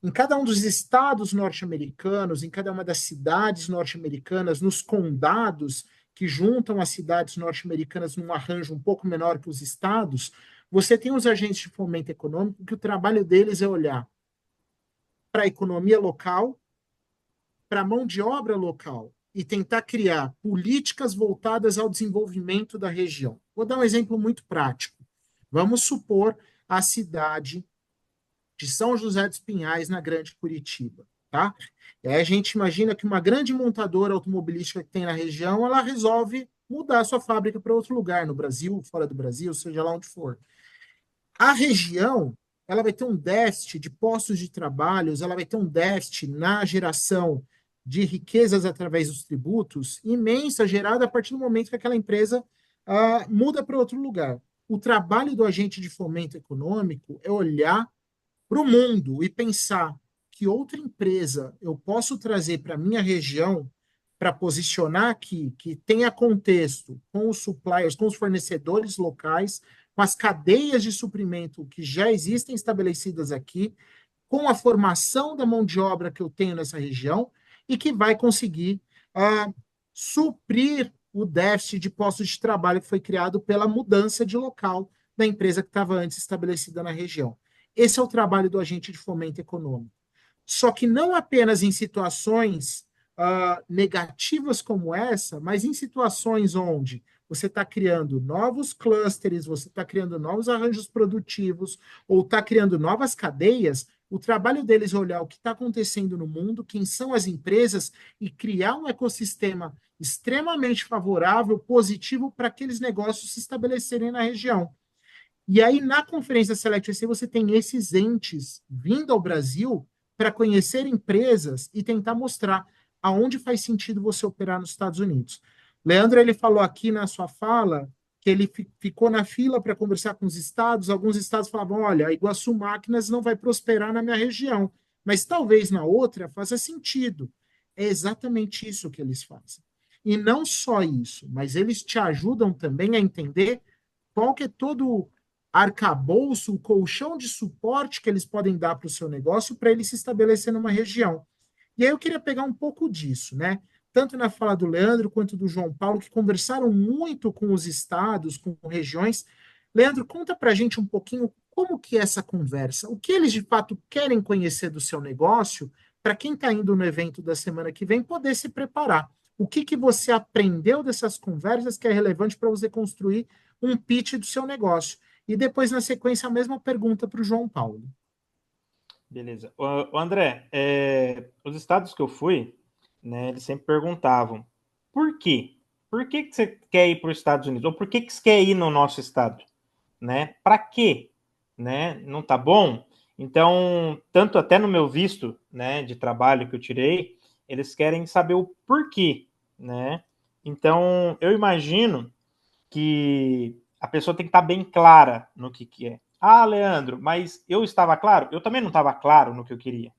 Em cada um dos estados norte-americanos, em cada uma das cidades norte-americanas, nos condados que juntam as cidades norte-americanas num arranjo um pouco menor que os estados, você tem os agentes de fomento econômico que o trabalho deles é olhar para a economia local, para a mão de obra local e tentar criar políticas voltadas ao desenvolvimento da região. Vou dar um exemplo muito prático. Vamos supor a cidade de São José dos Pinhais, na Grande Curitiba, tá? E aí a gente imagina que uma grande montadora automobilística que tem na região, ela resolve mudar a sua fábrica para outro lugar, no Brasil, fora do Brasil, seja lá onde for. A região, ela vai ter um déficit de postos de trabalho, ela vai ter um déficit na geração de riquezas através dos tributos imensa, gerada a partir do momento que aquela empresa muda para outro lugar. O trabalho do agente de fomento econômico é olhar para o mundo e pensar que outra empresa eu posso trazer para a minha região para posicionar aqui, que tenha contexto com os suppliers, com os fornecedores locais, com as cadeias de suprimento que já existem estabelecidas aqui, com a formação da mão de obra que eu tenho nessa região e que vai conseguir suprir o déficit de postos de trabalho que foi criado pela mudança de local da empresa que estava antes estabelecida na região. Esse é o trabalho do agente de fomento econômico. Só que não apenas em situações negativas como essa, mas em situações onde você está criando novos clusters, você está criando novos arranjos produtivos, ou está criando novas cadeias, o trabalho deles é olhar o que está acontecendo no mundo, quem são as empresas, e criar um ecossistema extremamente favorável, positivo, para aqueles negócios se estabelecerem na região. E aí, na conferência Select USA, você tem esses entes vindo ao Brasil para conhecer empresas e tentar mostrar aonde faz sentido você operar nos Estados Unidos. Leandro, ele falou aqui na sua fala que ele ficou na fila para conversar com os estados. Alguns estados falavam, olha, a Iguaçu Máquinas não vai prosperar na minha região, mas talvez na outra faça sentido. É exatamente isso que eles fazem. E não só isso, mas eles te ajudam também a entender qual que é todo arcabouço, o colchão de suporte que eles podem dar para o seu negócio para ele se estabelecer numa região. E aí eu queria pegar um pouco disso, né? Tanto na fala do Leandro quanto do João Paulo, que conversaram muito com os estados, com regiões. Leandro, conta para a gente um pouquinho como que é essa conversa, o que eles de fato querem conhecer do seu negócio, para quem está indo no evento da semana que vem poder se preparar. O que você aprendeu dessas conversas que é relevante para você construir um pitch do seu negócio? E depois, na sequência, a mesma pergunta para o João Paulo. Beleza. O André, os estados que eu fui, né, eles sempre perguntavam, por quê? Por que você quer ir para os Estados Unidos? Ou por que você quer ir no nosso estado? Né? Para quê? Né? Não tá bom? Então, tanto até no meu visto, né, de trabalho que eu tirei, eles querem saber o porquê, né? Então, eu imagino que a pessoa tem que estar bem clara no que é. Ah, Leandro, mas eu estava claro? Eu também não estava claro no que eu queria.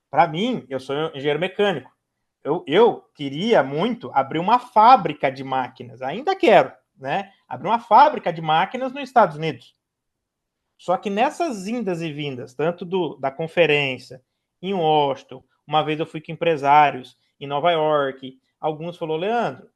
Para mim, eu sou engenheiro mecânico. Eu queria muito abrir uma fábrica de máquinas. Ainda quero, né? Abrir uma fábrica de máquinas nos Estados Unidos. Só que nessas indas e vindas, tanto da conferência em Washington, uma vez eu fui com empresários em Nova York, alguns falaram, Leandro,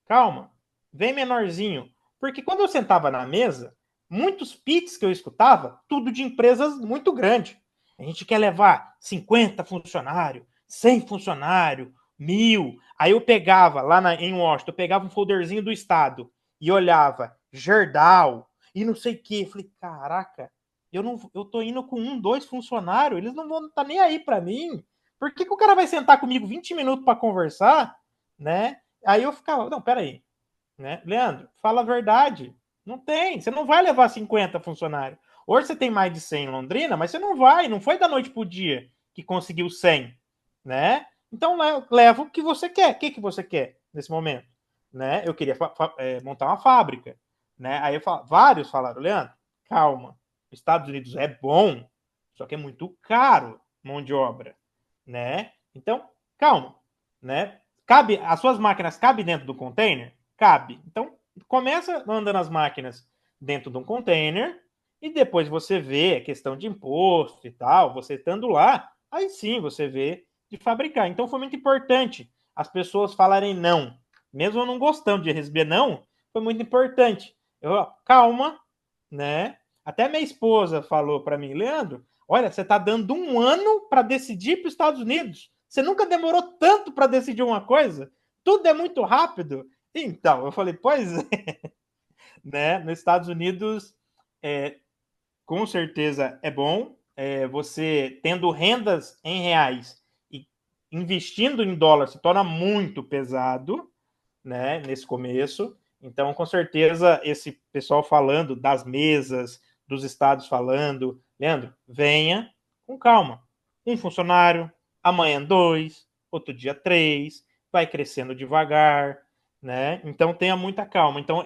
calma, vem menorzinho. Porque quando eu sentava na mesa, muitos pitches que eu escutava, tudo de empresas muito grandes. A gente quer levar 50 funcionários, 100 funcionários, 1.000. Aí eu pegava, em Washington, eu pegava um folderzinho do Estado e olhava, Gerdau, e não sei o quê. Eu falei, caraca, eu tô indo com 1, 2 funcionários, eles não vão estar nem aí para mim. Por que o cara vai sentar comigo 20 minutos para conversar, né? Aí eu ficava, não, peraí, né? Leandro, fala a verdade. Não tem, você não vai levar 50 funcionários. Hoje você tem mais de 100 em Londrina, mas você não foi da noite pro dia que conseguiu 100, né? Então leva o que você quer. O que você quer nesse momento? Né? Eu queria montar uma fábrica, né? Aí vários falaram, Leandro, calma, Estados Unidos é bom, só que é muito caro mão de obra, né? Então, calma, né? As suas máquinas cabem dentro do container? Cabe. Então, começa mandando as máquinas dentro de um container e depois você vê a questão de imposto e tal, você estando lá, aí sim você vê de fabricar. Então, foi muito importante as pessoas falarem não. Mesmo eu não gostando de receber não, foi muito importante. Calma, né? Até minha esposa falou para mim, Leandro, olha, você está dando 1 ano para decidir para os Estados Unidos. Você nunca demorou tanto para decidir uma coisa? Tudo é muito rápido. Então, eu falei, pois é, né? Nos Estados Unidos, com certeza é bom. Você tendo rendas em reais e investindo em dólar se torna muito pesado, né? Nesse começo. Então, com certeza, esse pessoal falando das mesas, dos estados falando, Leandro, venha com calma. 1 funcionário, amanhã 2, outro dia 3, vai crescendo devagar, né? Então tenha muita calma. Então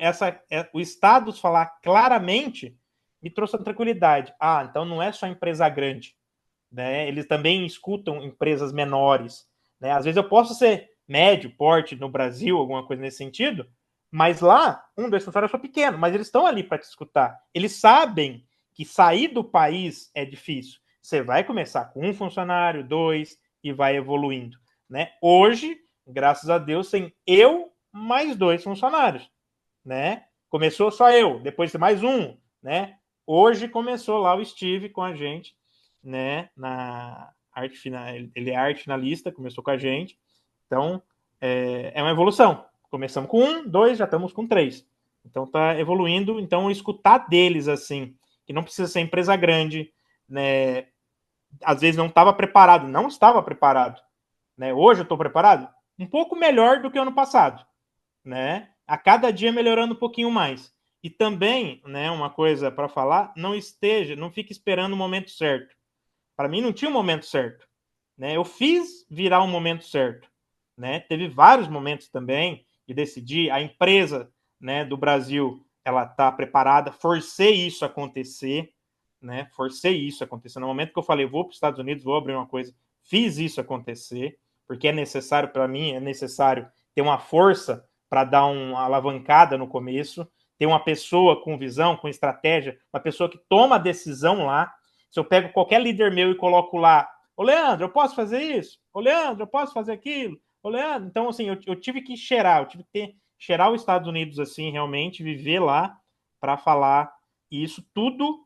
o Estado falar claramente me trouxe a tranquilidade. Ah, então não é só empresa grande, né? Eles também escutam empresas menores, né? Às vezes eu posso ser médio porte no Brasil, alguma coisa nesse sentido, mas lá 1, 2 funcionários são pequenos, mas eles estão ali para te escutar. Eles sabem que sair do país é difícil. Você vai começar com 1 funcionário, 2 e vai evoluindo, né? Hoje, graças a Deus, tem eu mais 2 funcionários, né? Começou só eu, depois mais 1, né? Hoje começou lá o Steve com a gente, né? Na arte final, ele é arte finalista, começou com a gente. Então é uma evolução. Começamos com 1, 2, já estamos com 3. Então tá evoluindo. Então escutar deles assim, que não precisa ser empresa grande, né? Às vezes não estava preparado, né? Hoje eu estou preparado um pouco melhor do que o ano passado, né? A cada dia melhorando um pouquinho mais. E também, né, uma coisa para falar, não fique esperando o momento certo. Para mim não tinha um momento certo, né? Eu fiz virar um momento certo, né? Teve vários momentos também de decidir. A empresa, né, do Brasil, ela está preparada. Forcei isso acontecer, né? Forcei isso acontecer. No momento que eu falei, vou para os Estados Unidos, vou abrir uma coisa, fiz isso acontecer, porque é necessário para mim, é necessário ter uma força para dar uma alavancada no começo, ter uma pessoa com visão, com estratégia, uma pessoa que toma a decisão lá. Se eu pego qualquer líder meu e coloco lá, ô Leandro, eu posso fazer isso? Ô Leandro, eu posso fazer aquilo? Ô Leandro, então assim, eu tive que cheirar os Estados Unidos assim, realmente, viver lá para falar isso tudo,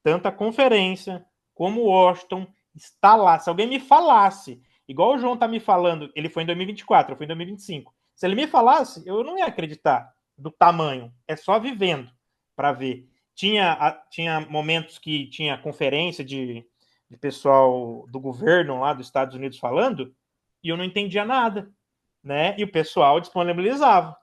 tanto a conferência como o Washington está lá. Se alguém me falasse, igual o João tá me falando, ele foi em 2024, eu fui em 2025. Se ele me falasse, eu não ia acreditar do tamanho. É só vivendo para ver. Tinha momentos que tinha conferência de pessoal do governo lá dos Estados Unidos falando e eu não entendia nada, né? E o pessoal disponibilizava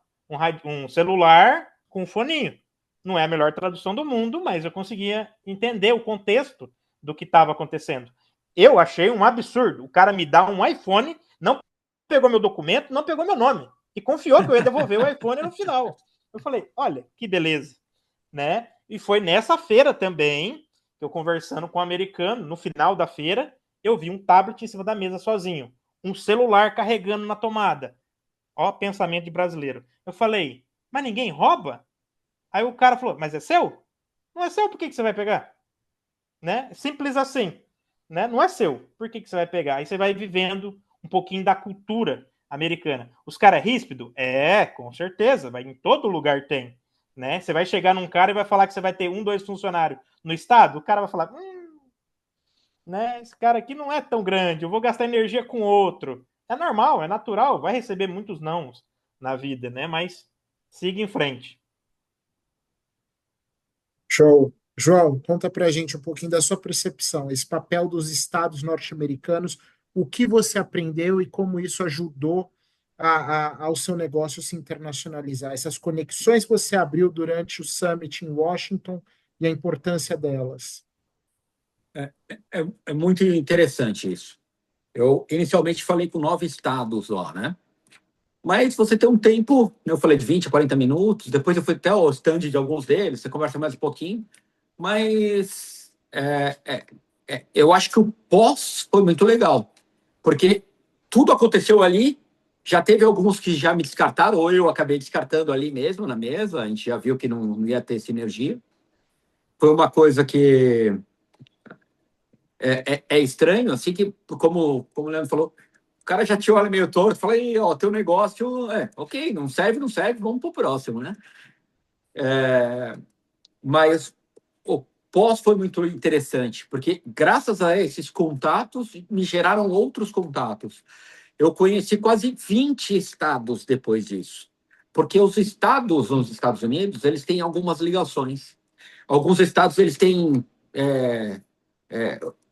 um celular com um foninho. Não é a melhor tradução do mundo, mas eu conseguia entender o contexto do que estava acontecendo. Eu achei um absurdo. O cara me dá um iPhone, não pegou meu documento, não pegou meu nome e confiou que eu ia devolver o iPhone no final. Eu falei, olha, que beleza, né? E foi nessa feira também, eu conversando com um americano, no final da feira, eu vi um tablet em cima da mesa sozinho, um celular carregando na tomada. Ó, pensamento de brasileiro. Eu falei, mas ninguém rouba? Aí o cara falou, mas é seu? Não é seu, por que você vai pegar? Né? Simples assim. Né? Não é seu, por que você vai pegar? Aí você vai vivendo um pouquinho da cultura americana. Os caras é ríspido? É, com certeza, vai em todo lugar tem. Né? Você vai chegar num cara e vai falar que você vai ter 2 funcionários no estado, o cara vai falar, né? Esse cara aqui não é tão grande, eu vou gastar energia com outro. É normal, é natural, vai receber muitos nãos na vida, né? Mas siga em frente. Show. João, conta para a gente um pouquinho da sua percepção, esse papel dos estados norte-americanos, o que você aprendeu e como isso ajudou ao seu negócio se internacionalizar, essas conexões que você abriu durante o Summit em Washington e a importância delas. É muito interessante isso. Eu inicialmente falei com 9 estados lá, né? Mas você tem um tempo, eu falei de 20 a 40 minutos, depois eu fui até o stand de alguns deles, você conversa mais um pouquinho, mas eu acho que o pós foi muito legal, porque tudo aconteceu ali, já teve alguns que já me descartaram, ou eu acabei descartando ali mesmo, na mesa, a gente já viu que não ia ter sinergia. Foi uma coisa que é estranho, assim, que, como o Leandro falou, o cara já te olha meio torto, fala, aí, ó, teu negócio, ok, não serve, vamos pro próximo, né? Mas o pós foi muito interessante, porque graças a esses contatos, me geraram outros contatos. Eu conheci quase 20 estados depois disso, porque os estados nos Estados Unidos, eles têm algumas ligações. Alguns estados, eles têm...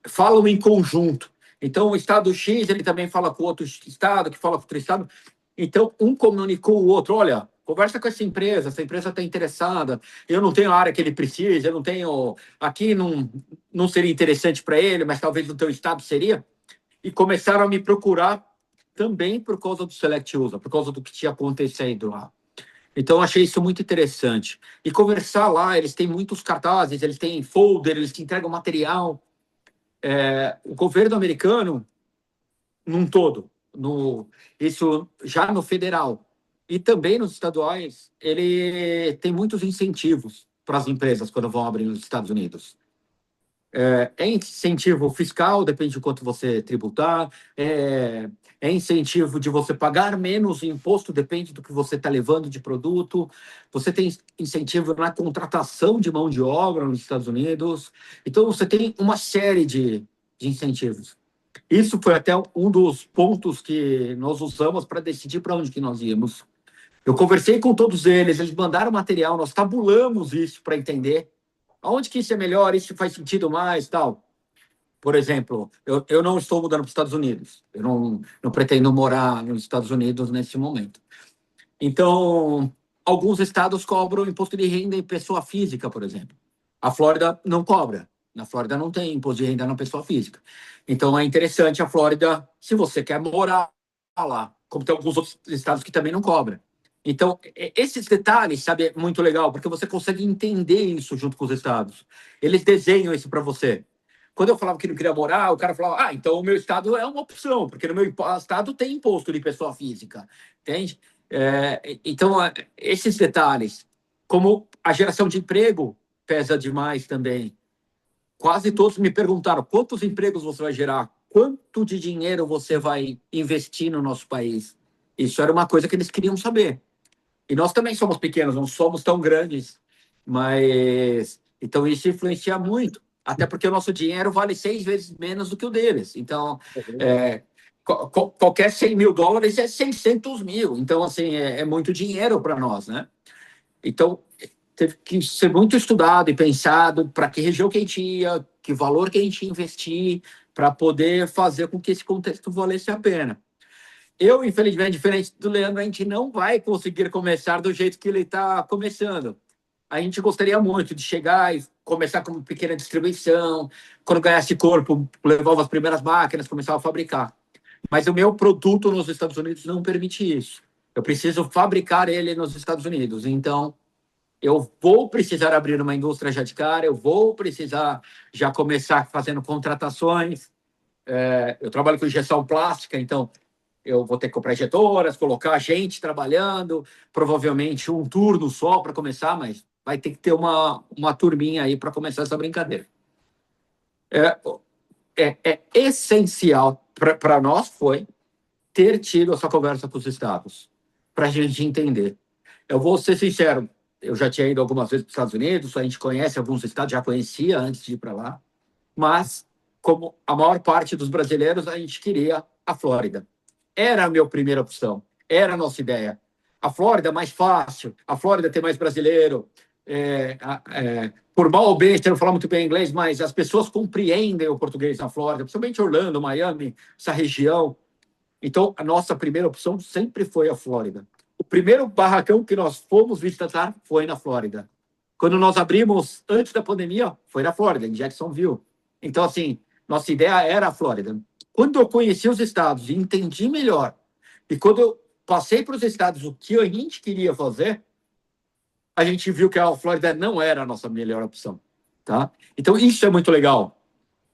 falam em conjunto. Então, o estado X, ele também fala com outro estado, que fala com outro estado. Então, um comunicou o outro, olha, conversa com essa empresa está interessada, eu não tenho a área que ele precisa, eu não tenho... Aqui não seria interessante para ele, mas talvez no teu estado seria. E começaram a me procurar também por causa do Select User, por causa do que tinha acontecido lá. Então, achei isso muito interessante. E conversar lá, eles têm muitos cartazes, eles têm folder, eles te entregam material. O governo americano, num todo, isso já no federal e também nos estaduais, ele tem muitos incentivos para as empresas quando vão abrir nos Estados Unidos. É incentivo fiscal, depende de quanto você tributar, é incentivo de você pagar menos imposto, depende do que você está levando de produto, você tem incentivo na contratação de mão de obra nos Estados Unidos, então você tem uma série de incentivos. Isso foi até um dos pontos que nós usamos para decidir para onde que nós íamos. Eu conversei com todos eles, eles mandaram material, nós tabulamos isso para entender aonde que isso é melhor, isso faz sentido mais, tal. Por exemplo, eu não estou mudando para os Estados Unidos. Eu não pretendo morar nos Estados Unidos nesse momento. Então, alguns estados cobram imposto de renda em pessoa física, por exemplo. A Flórida não cobra. Na Flórida não tem imposto de renda na pessoa física. Então, é interessante a Flórida, se você quer morar lá, como tem alguns outros estados que também não cobram. Então, esses detalhes, sabe, é muito legal, porque você consegue entender isso junto com os estados. Eles desenham isso para você. Quando eu falava que não queria morar, o cara falava, então o meu estado é uma opção, porque no meu estado tem imposto de pessoa física, entende? Então, esses detalhes, como a geração de emprego pesa demais também. Quase todos me perguntaram, quantos empregos você vai gerar? Quanto de dinheiro você vai investir no nosso país? Isso era uma coisa que eles queriam saber. E nós também somos pequenos, não somos tão grandes, mas... Então, isso influencia muito, até porque o nosso dinheiro vale 6 vezes menos do que o deles. Então, qualquer 100 mil dólares é 600 mil. Então, assim, é muito dinheiro para nós, né? Então, teve que ser muito estudado e pensado para que região que a gente ia, que valor que a gente ia investir, para poder fazer com que esse contexto valesse a pena. Eu, infelizmente, diferente do Leandro, a gente não vai conseguir começar do jeito que ele está começando. A gente gostaria muito de chegar e começar com uma pequena distribuição, quando ganhasse corpo, levava as primeiras máquinas, começava a fabricar. Mas o meu produto nos Estados Unidos não permite isso. Eu preciso fabricar ele nos Estados Unidos. Então, eu vou precisar abrir uma indústria já de cara, eu vou precisar já começar fazendo contratações. Eu trabalho com injeção plástica, então eu vou ter que comprar injetoras, colocar gente trabalhando, provavelmente um turno só para começar, mas vai ter que ter uma turminha aí para começar essa brincadeira. É essencial para nós foi ter tido essa conversa com os estados, para a gente entender. Eu vou ser sincero, eu já tinha ido algumas vezes para os Estados Unidos, a gente conhece alguns estados, já conhecia antes de ir para lá, mas, como a maior parte dos brasileiros, a gente queria a Flórida. Era a minha primeira opção, era a nossa ideia. A Flórida é mais fácil, a Flórida tem mais brasileiro. Por mal ou bem, você não fala muito bem inglês, mas as pessoas compreendem o português na Flórida, principalmente Orlando, Miami, essa região. Então, a nossa primeira opção sempre foi a Flórida. O primeiro barracão que nós fomos visitar foi na Flórida. Quando nós abrimos, antes da pandemia, foi na Flórida, em Jacksonville. Então, assim, nossa ideia era a Flórida. Quando eu conheci os estados e entendi melhor, e quando eu passei para os estados o que a gente queria fazer, a gente viu que a Flórida não era a nossa melhor opção. Tá? Então, isso é muito legal,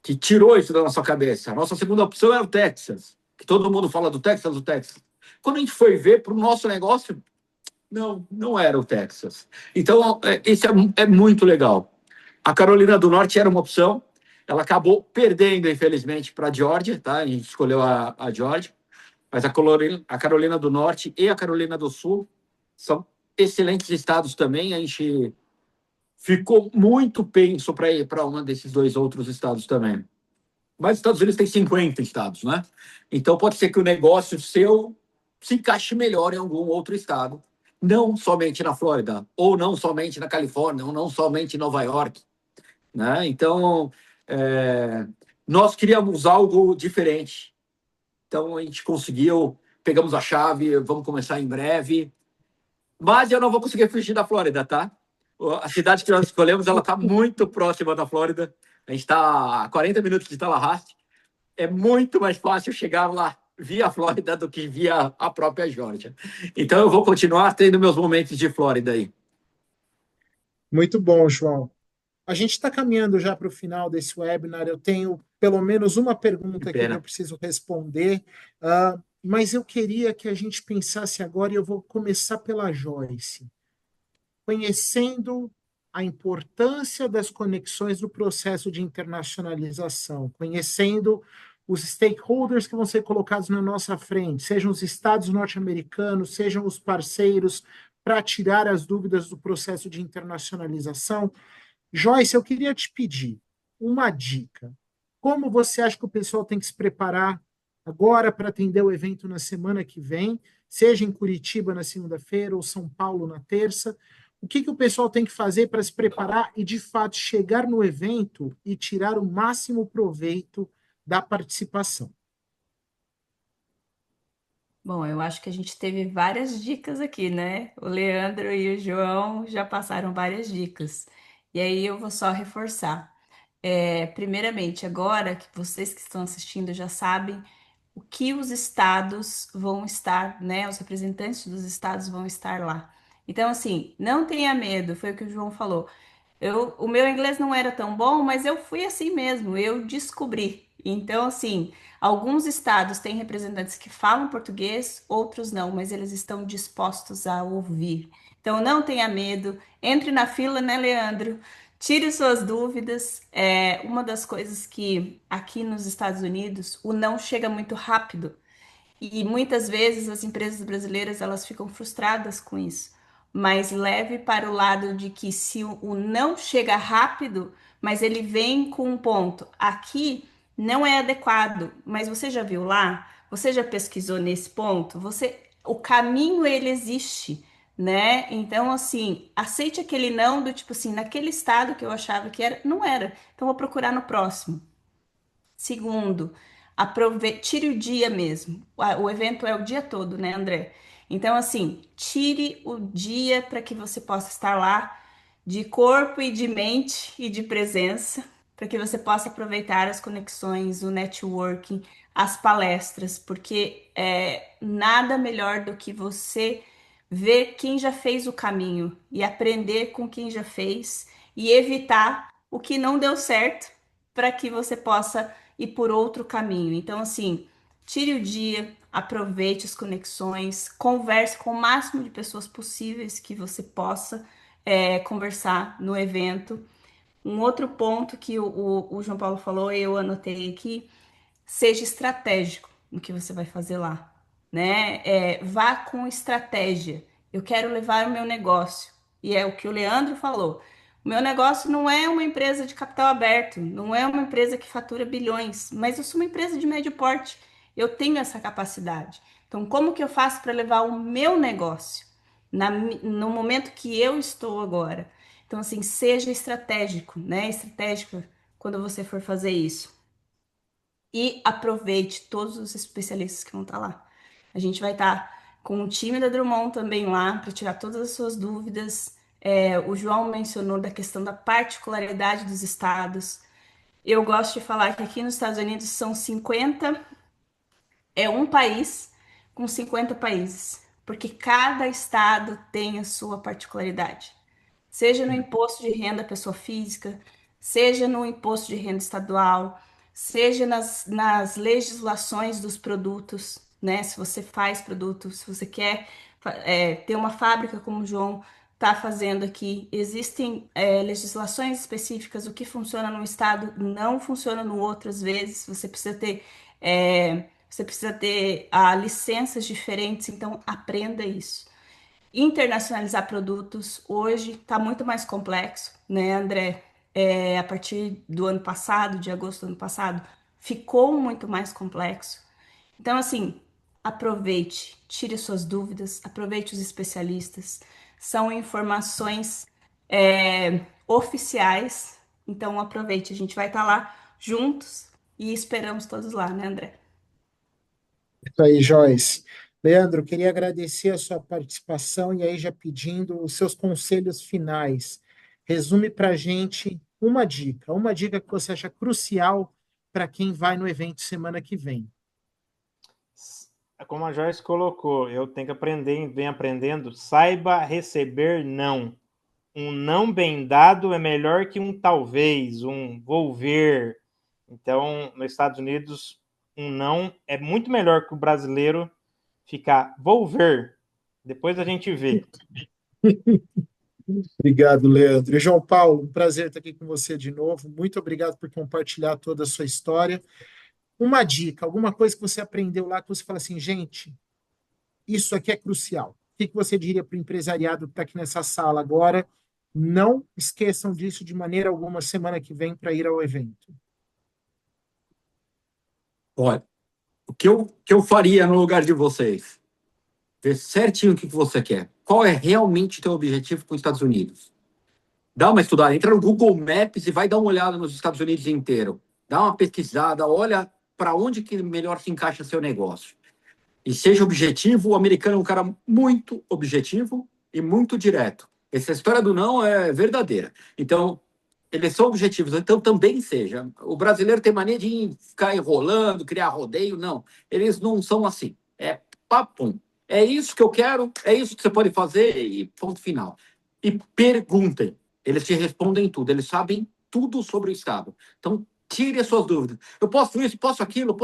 que tirou isso da nossa cabeça. A nossa segunda opção era o Texas, que todo mundo fala do Texas, do Texas. Quando a gente foi ver para o nosso negócio, não era o Texas. Então, isso é muito legal. A Carolina do Norte era uma opção, ela acabou perdendo, infelizmente, para a Geórgia, tá? A gente escolheu a Geórgia, mas a Carolina do Norte e a Carolina do Sul são excelentes estados também. A gente ficou muito penso para ir para um desses dois outros estados também. Mas os Estados Unidos tem 50 estados, né? Então pode ser que o negócio seu se encaixe melhor em algum outro estado, não somente na Flórida, ou não somente na Califórnia, ou não somente em Nova York, né? Então, nós queríamos algo diferente. Então a gente conseguiu, pegamos a chave, vamos começar em breve. Mas eu não vou conseguir fugir da Flórida, tá? A cidade que nós escolhemos, ela está muito próxima da Flórida. A gente está a 40 minutos de Tallahassee. É muito mais fácil chegar lá via Flórida do que via a própria Geórgia. Então eu vou continuar tendo meus momentos de Flórida aí. Muito bom, João. A gente está caminhando já para o final desse webinar. Eu tenho pelo menos uma pergunta aqui que eu preciso responder, mas eu queria que a gente pensasse agora, e eu vou começar pela Joyce. Conhecendo a importância das conexões do processo de internacionalização, conhecendo os stakeholders que vão ser colocados na nossa frente, sejam os estados norte-americanos, sejam os parceiros, para tirar as dúvidas do processo de internacionalização. Joyce, eu queria te pedir uma dica. Como você acha que o pessoal tem que se preparar agora para atender o evento na semana que vem, seja em Curitiba na segunda-feira ou São Paulo na terça? O que o pessoal tem que fazer para se preparar e, de fato, chegar no evento e tirar o máximo proveito da participação? Bom, eu acho que a gente teve várias dicas aqui, né? O Leandro e o João já passaram várias dicas. E aí eu vou só reforçar. Primeiramente, agora que vocês que estão assistindo já sabem o que os estados vão estar, né? Os representantes dos estados vão estar lá. Então, assim, não tenha medo, foi o que o João falou. O meu inglês não era tão bom, mas eu fui assim mesmo, eu descobri. Então, assim, alguns estados têm representantes que falam português, outros não, mas eles estão dispostos a ouvir. Então, não tenha medo, entre na fila, né, Leandro? Tire suas dúvidas. Uma das coisas que aqui nos Estados Unidos o não chega muito rápido. E muitas vezes as empresas brasileiras elas ficam frustradas com isso. Mas leve para o lado de que se o não chega rápido, mas ele vem com um ponto. Aqui não é adequado, mas você já viu lá? Você já pesquisou nesse ponto? O caminho ele existe, né? Então assim, aceite aquele não do tipo assim, naquele estado que eu achava que era, não era. Então vou procurar no próximo. Segundo, tire o dia mesmo. O evento é o dia todo, né, André? Então, assim, tire o dia para que você possa estar lá de corpo e de mente e de presença, para que você possa aproveitar as conexões, o networking, as palestras, porque nada melhor do que você ver quem já fez o caminho e aprender com quem já fez e evitar o que não deu certo para que você possa ir por outro caminho. Então, assim, tire o dia, aproveite as conexões, converse com o máximo de pessoas possíveis que você possa conversar no evento. Um outro ponto que o João Paulo falou, eu anotei aqui, seja estratégico no que você vai fazer lá, né? Vá com estratégia. Eu quero levar o meu negócio. E é o que o Leandro falou. O meu negócio não é uma empresa de capital aberto, não é uma empresa que fatura bilhões, mas eu sou uma empresa de médio porte. Eu tenho essa capacidade. Então, como que eu faço para levar o meu negócio no momento que eu estou agora? Então, assim, seja estratégico, né? Estratégico quando você for fazer isso e aproveite todos os especialistas que vão estar lá. A gente vai estar com o time da Drummond também lá para tirar todas as suas dúvidas. O João mencionou da questão da particularidade dos estados. Eu gosto de falar que aqui nos Estados Unidos são 50, é um país com 50 países, porque cada estado tem a sua particularidade. Seja no imposto de renda pessoa física, seja no imposto de renda estadual, seja nas legislações dos produtos, né? Se você faz produto, se você quer ter uma fábrica como o João está fazendo aqui, existem legislações específicas, o que funciona num estado não funciona no outro às vezes, você precisa ter licenças diferentes, então aprenda isso. Internacionalizar produtos hoje está muito mais complexo, né, André? A partir do ano passado, de agosto do ano passado, ficou muito mais complexo. Então, assim, aproveite, tire suas dúvidas, aproveite os especialistas. São informações oficiais, então aproveite. A gente vai estar lá juntos e esperamos todos lá, né, André? Isso aí, Joyce. Leandro, queria agradecer a sua participação e aí já pedindo os seus conselhos finais. Resume para a gente uma dica que você acha crucial para quem vai no evento semana que vem. Como a Joyce colocou, eu tenho que aprender, vem aprendendo, saiba receber não. Um não bem dado é melhor que um talvez, um vou ver. Então, nos Estados Unidos, um não é muito melhor que o brasileiro ficar vou ver, depois a gente vê. Obrigado, Leandro. E João Paulo, um prazer estar aqui com você de novo. Muito obrigado por compartilhar toda a sua história. Uma dica, alguma coisa que você aprendeu lá que você fala assim, gente, isso aqui é crucial. O que você diria para o empresariado que está aqui nessa sala agora? Não esqueçam disso de maneira alguma semana que vem para ir ao evento. Olha, o que eu faria no lugar de vocês? Ver certinho o que você quer. Qual é realmente o teu objetivo com os Estados Unidos? Dá uma estudada, entra no Google Maps e vai dar uma olhada nos Estados Unidos inteiro. Dá uma pesquisada, olha para onde que melhor se encaixa seu negócio. E seja objetivo, o americano é um cara muito objetivo e muito direto. Essa história do não é verdadeira. Então, eles são objetivos, então também seja. O brasileiro tem mania de ficar enrolando, criar rodeio, não. Eles não são assim. É papum. É isso que eu quero, é isso que você pode fazer e ponto final. E perguntem. Eles te respondem tudo, eles sabem tudo sobre o Estado. Então, tire as suas dúvidas. Eu posso isso, posso aquilo,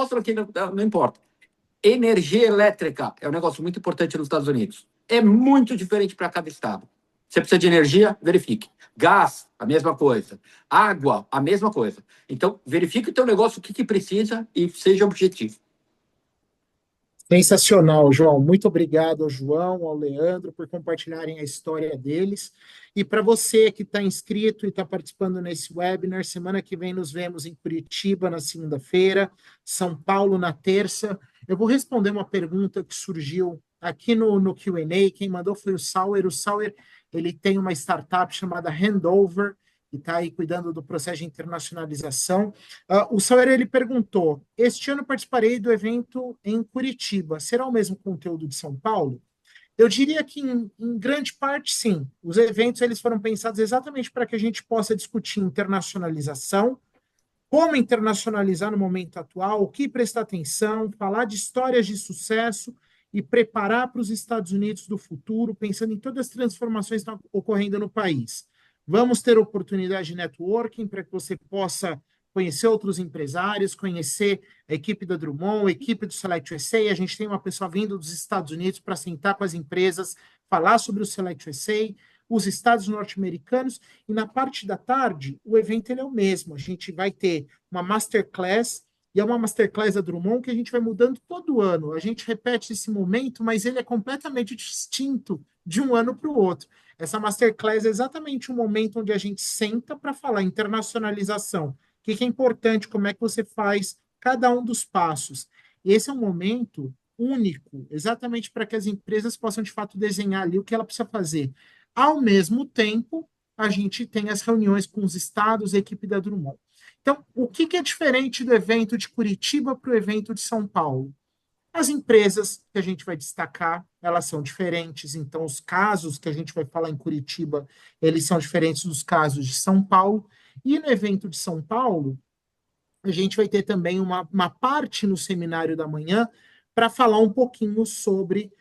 não importa. Energia elétrica é um negócio muito importante nos Estados Unidos. É muito diferente para cada estado. Você precisa de energia? Verifique. Gás, a mesma coisa. Água, a mesma coisa. Então, verifique o teu negócio, o que precisa e seja objetivo. Sensacional, João. Muito obrigado ao João, ao Leandro, por compartilharem a história deles. E para você que está inscrito e está participando nesse webinar, semana que vem nos vemos em Curitiba na segunda-feira, São Paulo na terça. Eu vou responder uma pergunta que surgiu aqui no Q&A. Quem mandou foi o Sauer. O Sauer, ele tem uma startup chamada Handover, que está aí cuidando do processo de internacionalização. O Sauer, ele perguntou, este ano participarei do evento em Curitiba, será o mesmo conteúdo de São Paulo? Eu diria que, em grande parte, sim. Os eventos eles foram pensados exatamente para que a gente possa discutir internacionalização, como internacionalizar no momento atual, o que prestar atenção, falar de histórias de sucesso e preparar para os Estados Unidos do futuro, pensando em todas as transformações que estão ocorrendo no país. Vamos ter oportunidade de networking para que você possa conhecer outros empresários, conhecer a equipe da Drummond, a equipe do Select USA. A gente tem uma pessoa vindo dos Estados Unidos para sentar com as empresas, falar sobre o Select USA, os estados norte-americanos, e na parte da tarde, o evento ele é o mesmo. A gente vai ter uma masterclass, e é uma masterclass da Drummond que a gente vai mudando todo ano. A gente repete esse momento, mas ele é completamente distinto de um ano para o outro. Essa masterclass é exatamente o momento onde a gente senta para falar internacionalização. O que é importante, como é que você faz cada um dos passos. E esse é um momento único, exatamente para que as empresas possam, de fato, desenhar ali o que ela precisa fazer. Ao mesmo tempo, a gente tem as reuniões com os estados, a equipe da Drummond. Então, o que é diferente do evento de Curitiba para o evento de São Paulo? As empresas que a gente vai destacar, elas são diferentes, então os casos que a gente vai falar em Curitiba, eles são diferentes dos casos de São Paulo, e no evento de São Paulo, a gente vai ter também uma parte no seminário da manhã para falar um pouquinho sobre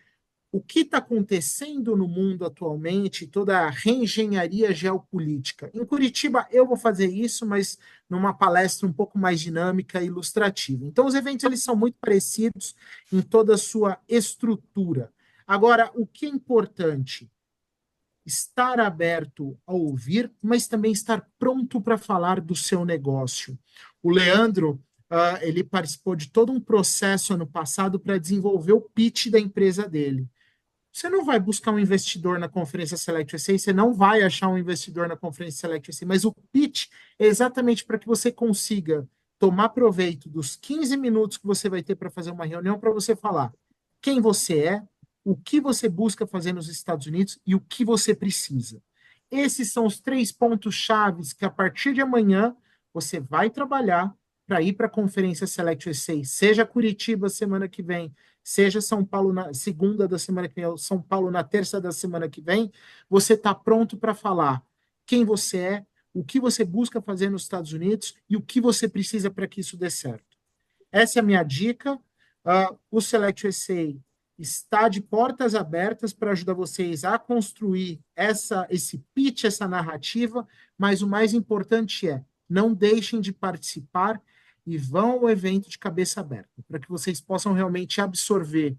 o que está acontecendo no mundo atualmente, toda a reengenharia geopolítica. Em Curitiba, eu vou fazer isso, mas numa palestra um pouco mais dinâmica e ilustrativa. Então, os eventos eles são muito parecidos em toda a sua estrutura. Agora, o que é importante? Estar aberto a ouvir, mas também estar pronto para falar do seu negócio. O Leandro, ele participou de todo um processo ano passado para desenvolver o pitch da empresa dele. Você não vai buscar um investidor na conferência Select USA, você não vai achar um investidor na conferência Select USA, mas o pitch é exatamente para que você consiga tomar proveito dos 15 minutos que você vai ter para fazer uma reunião, para você falar quem você é, o que você busca fazer nos Estados Unidos e o que você precisa. Esses são os 3 pontos chaves que, a partir de amanhã, você vai trabalhar para ir para a conferência Select USA, seja Curitiba semana que vem, seja São Paulo na segunda da semana que vem, ou São Paulo na terça da semana que vem, você está pronto para falar quem você é, o que você busca fazer nos Estados Unidos e o que você precisa para que isso dê certo. Essa é a minha dica. O Select USA está de portas abertas para ajudar vocês a construir esse pitch, essa narrativa, mas o mais importante é, não deixem de participar e vão ao evento de cabeça aberta, para que vocês possam realmente absorver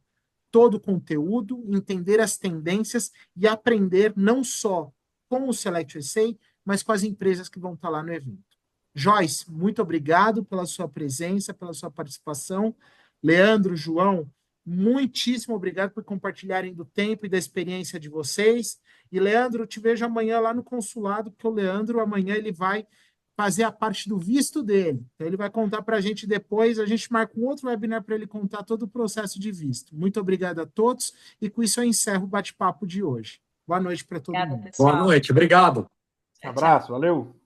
todo o conteúdo, entender as tendências e aprender não só com o Select USA, mas com as empresas que vão estar lá no evento. Joyce, muito obrigado pela sua presença, pela sua participação. Leandro, João, muitíssimo obrigado por compartilharem do tempo e da experiência de vocês. E, Leandro, eu te vejo amanhã lá no consulado, porque o Leandro, amanhã, ele vai fazer a parte do visto dele. Então, ele vai contar para a gente depois, a gente marca um outro webinar para ele contar todo o processo de visto. Muito obrigado a todos, e com isso eu encerro o bate-papo de hoje. Boa noite para todo mundo. Pessoal. Boa noite, obrigado. Abraço, valeu.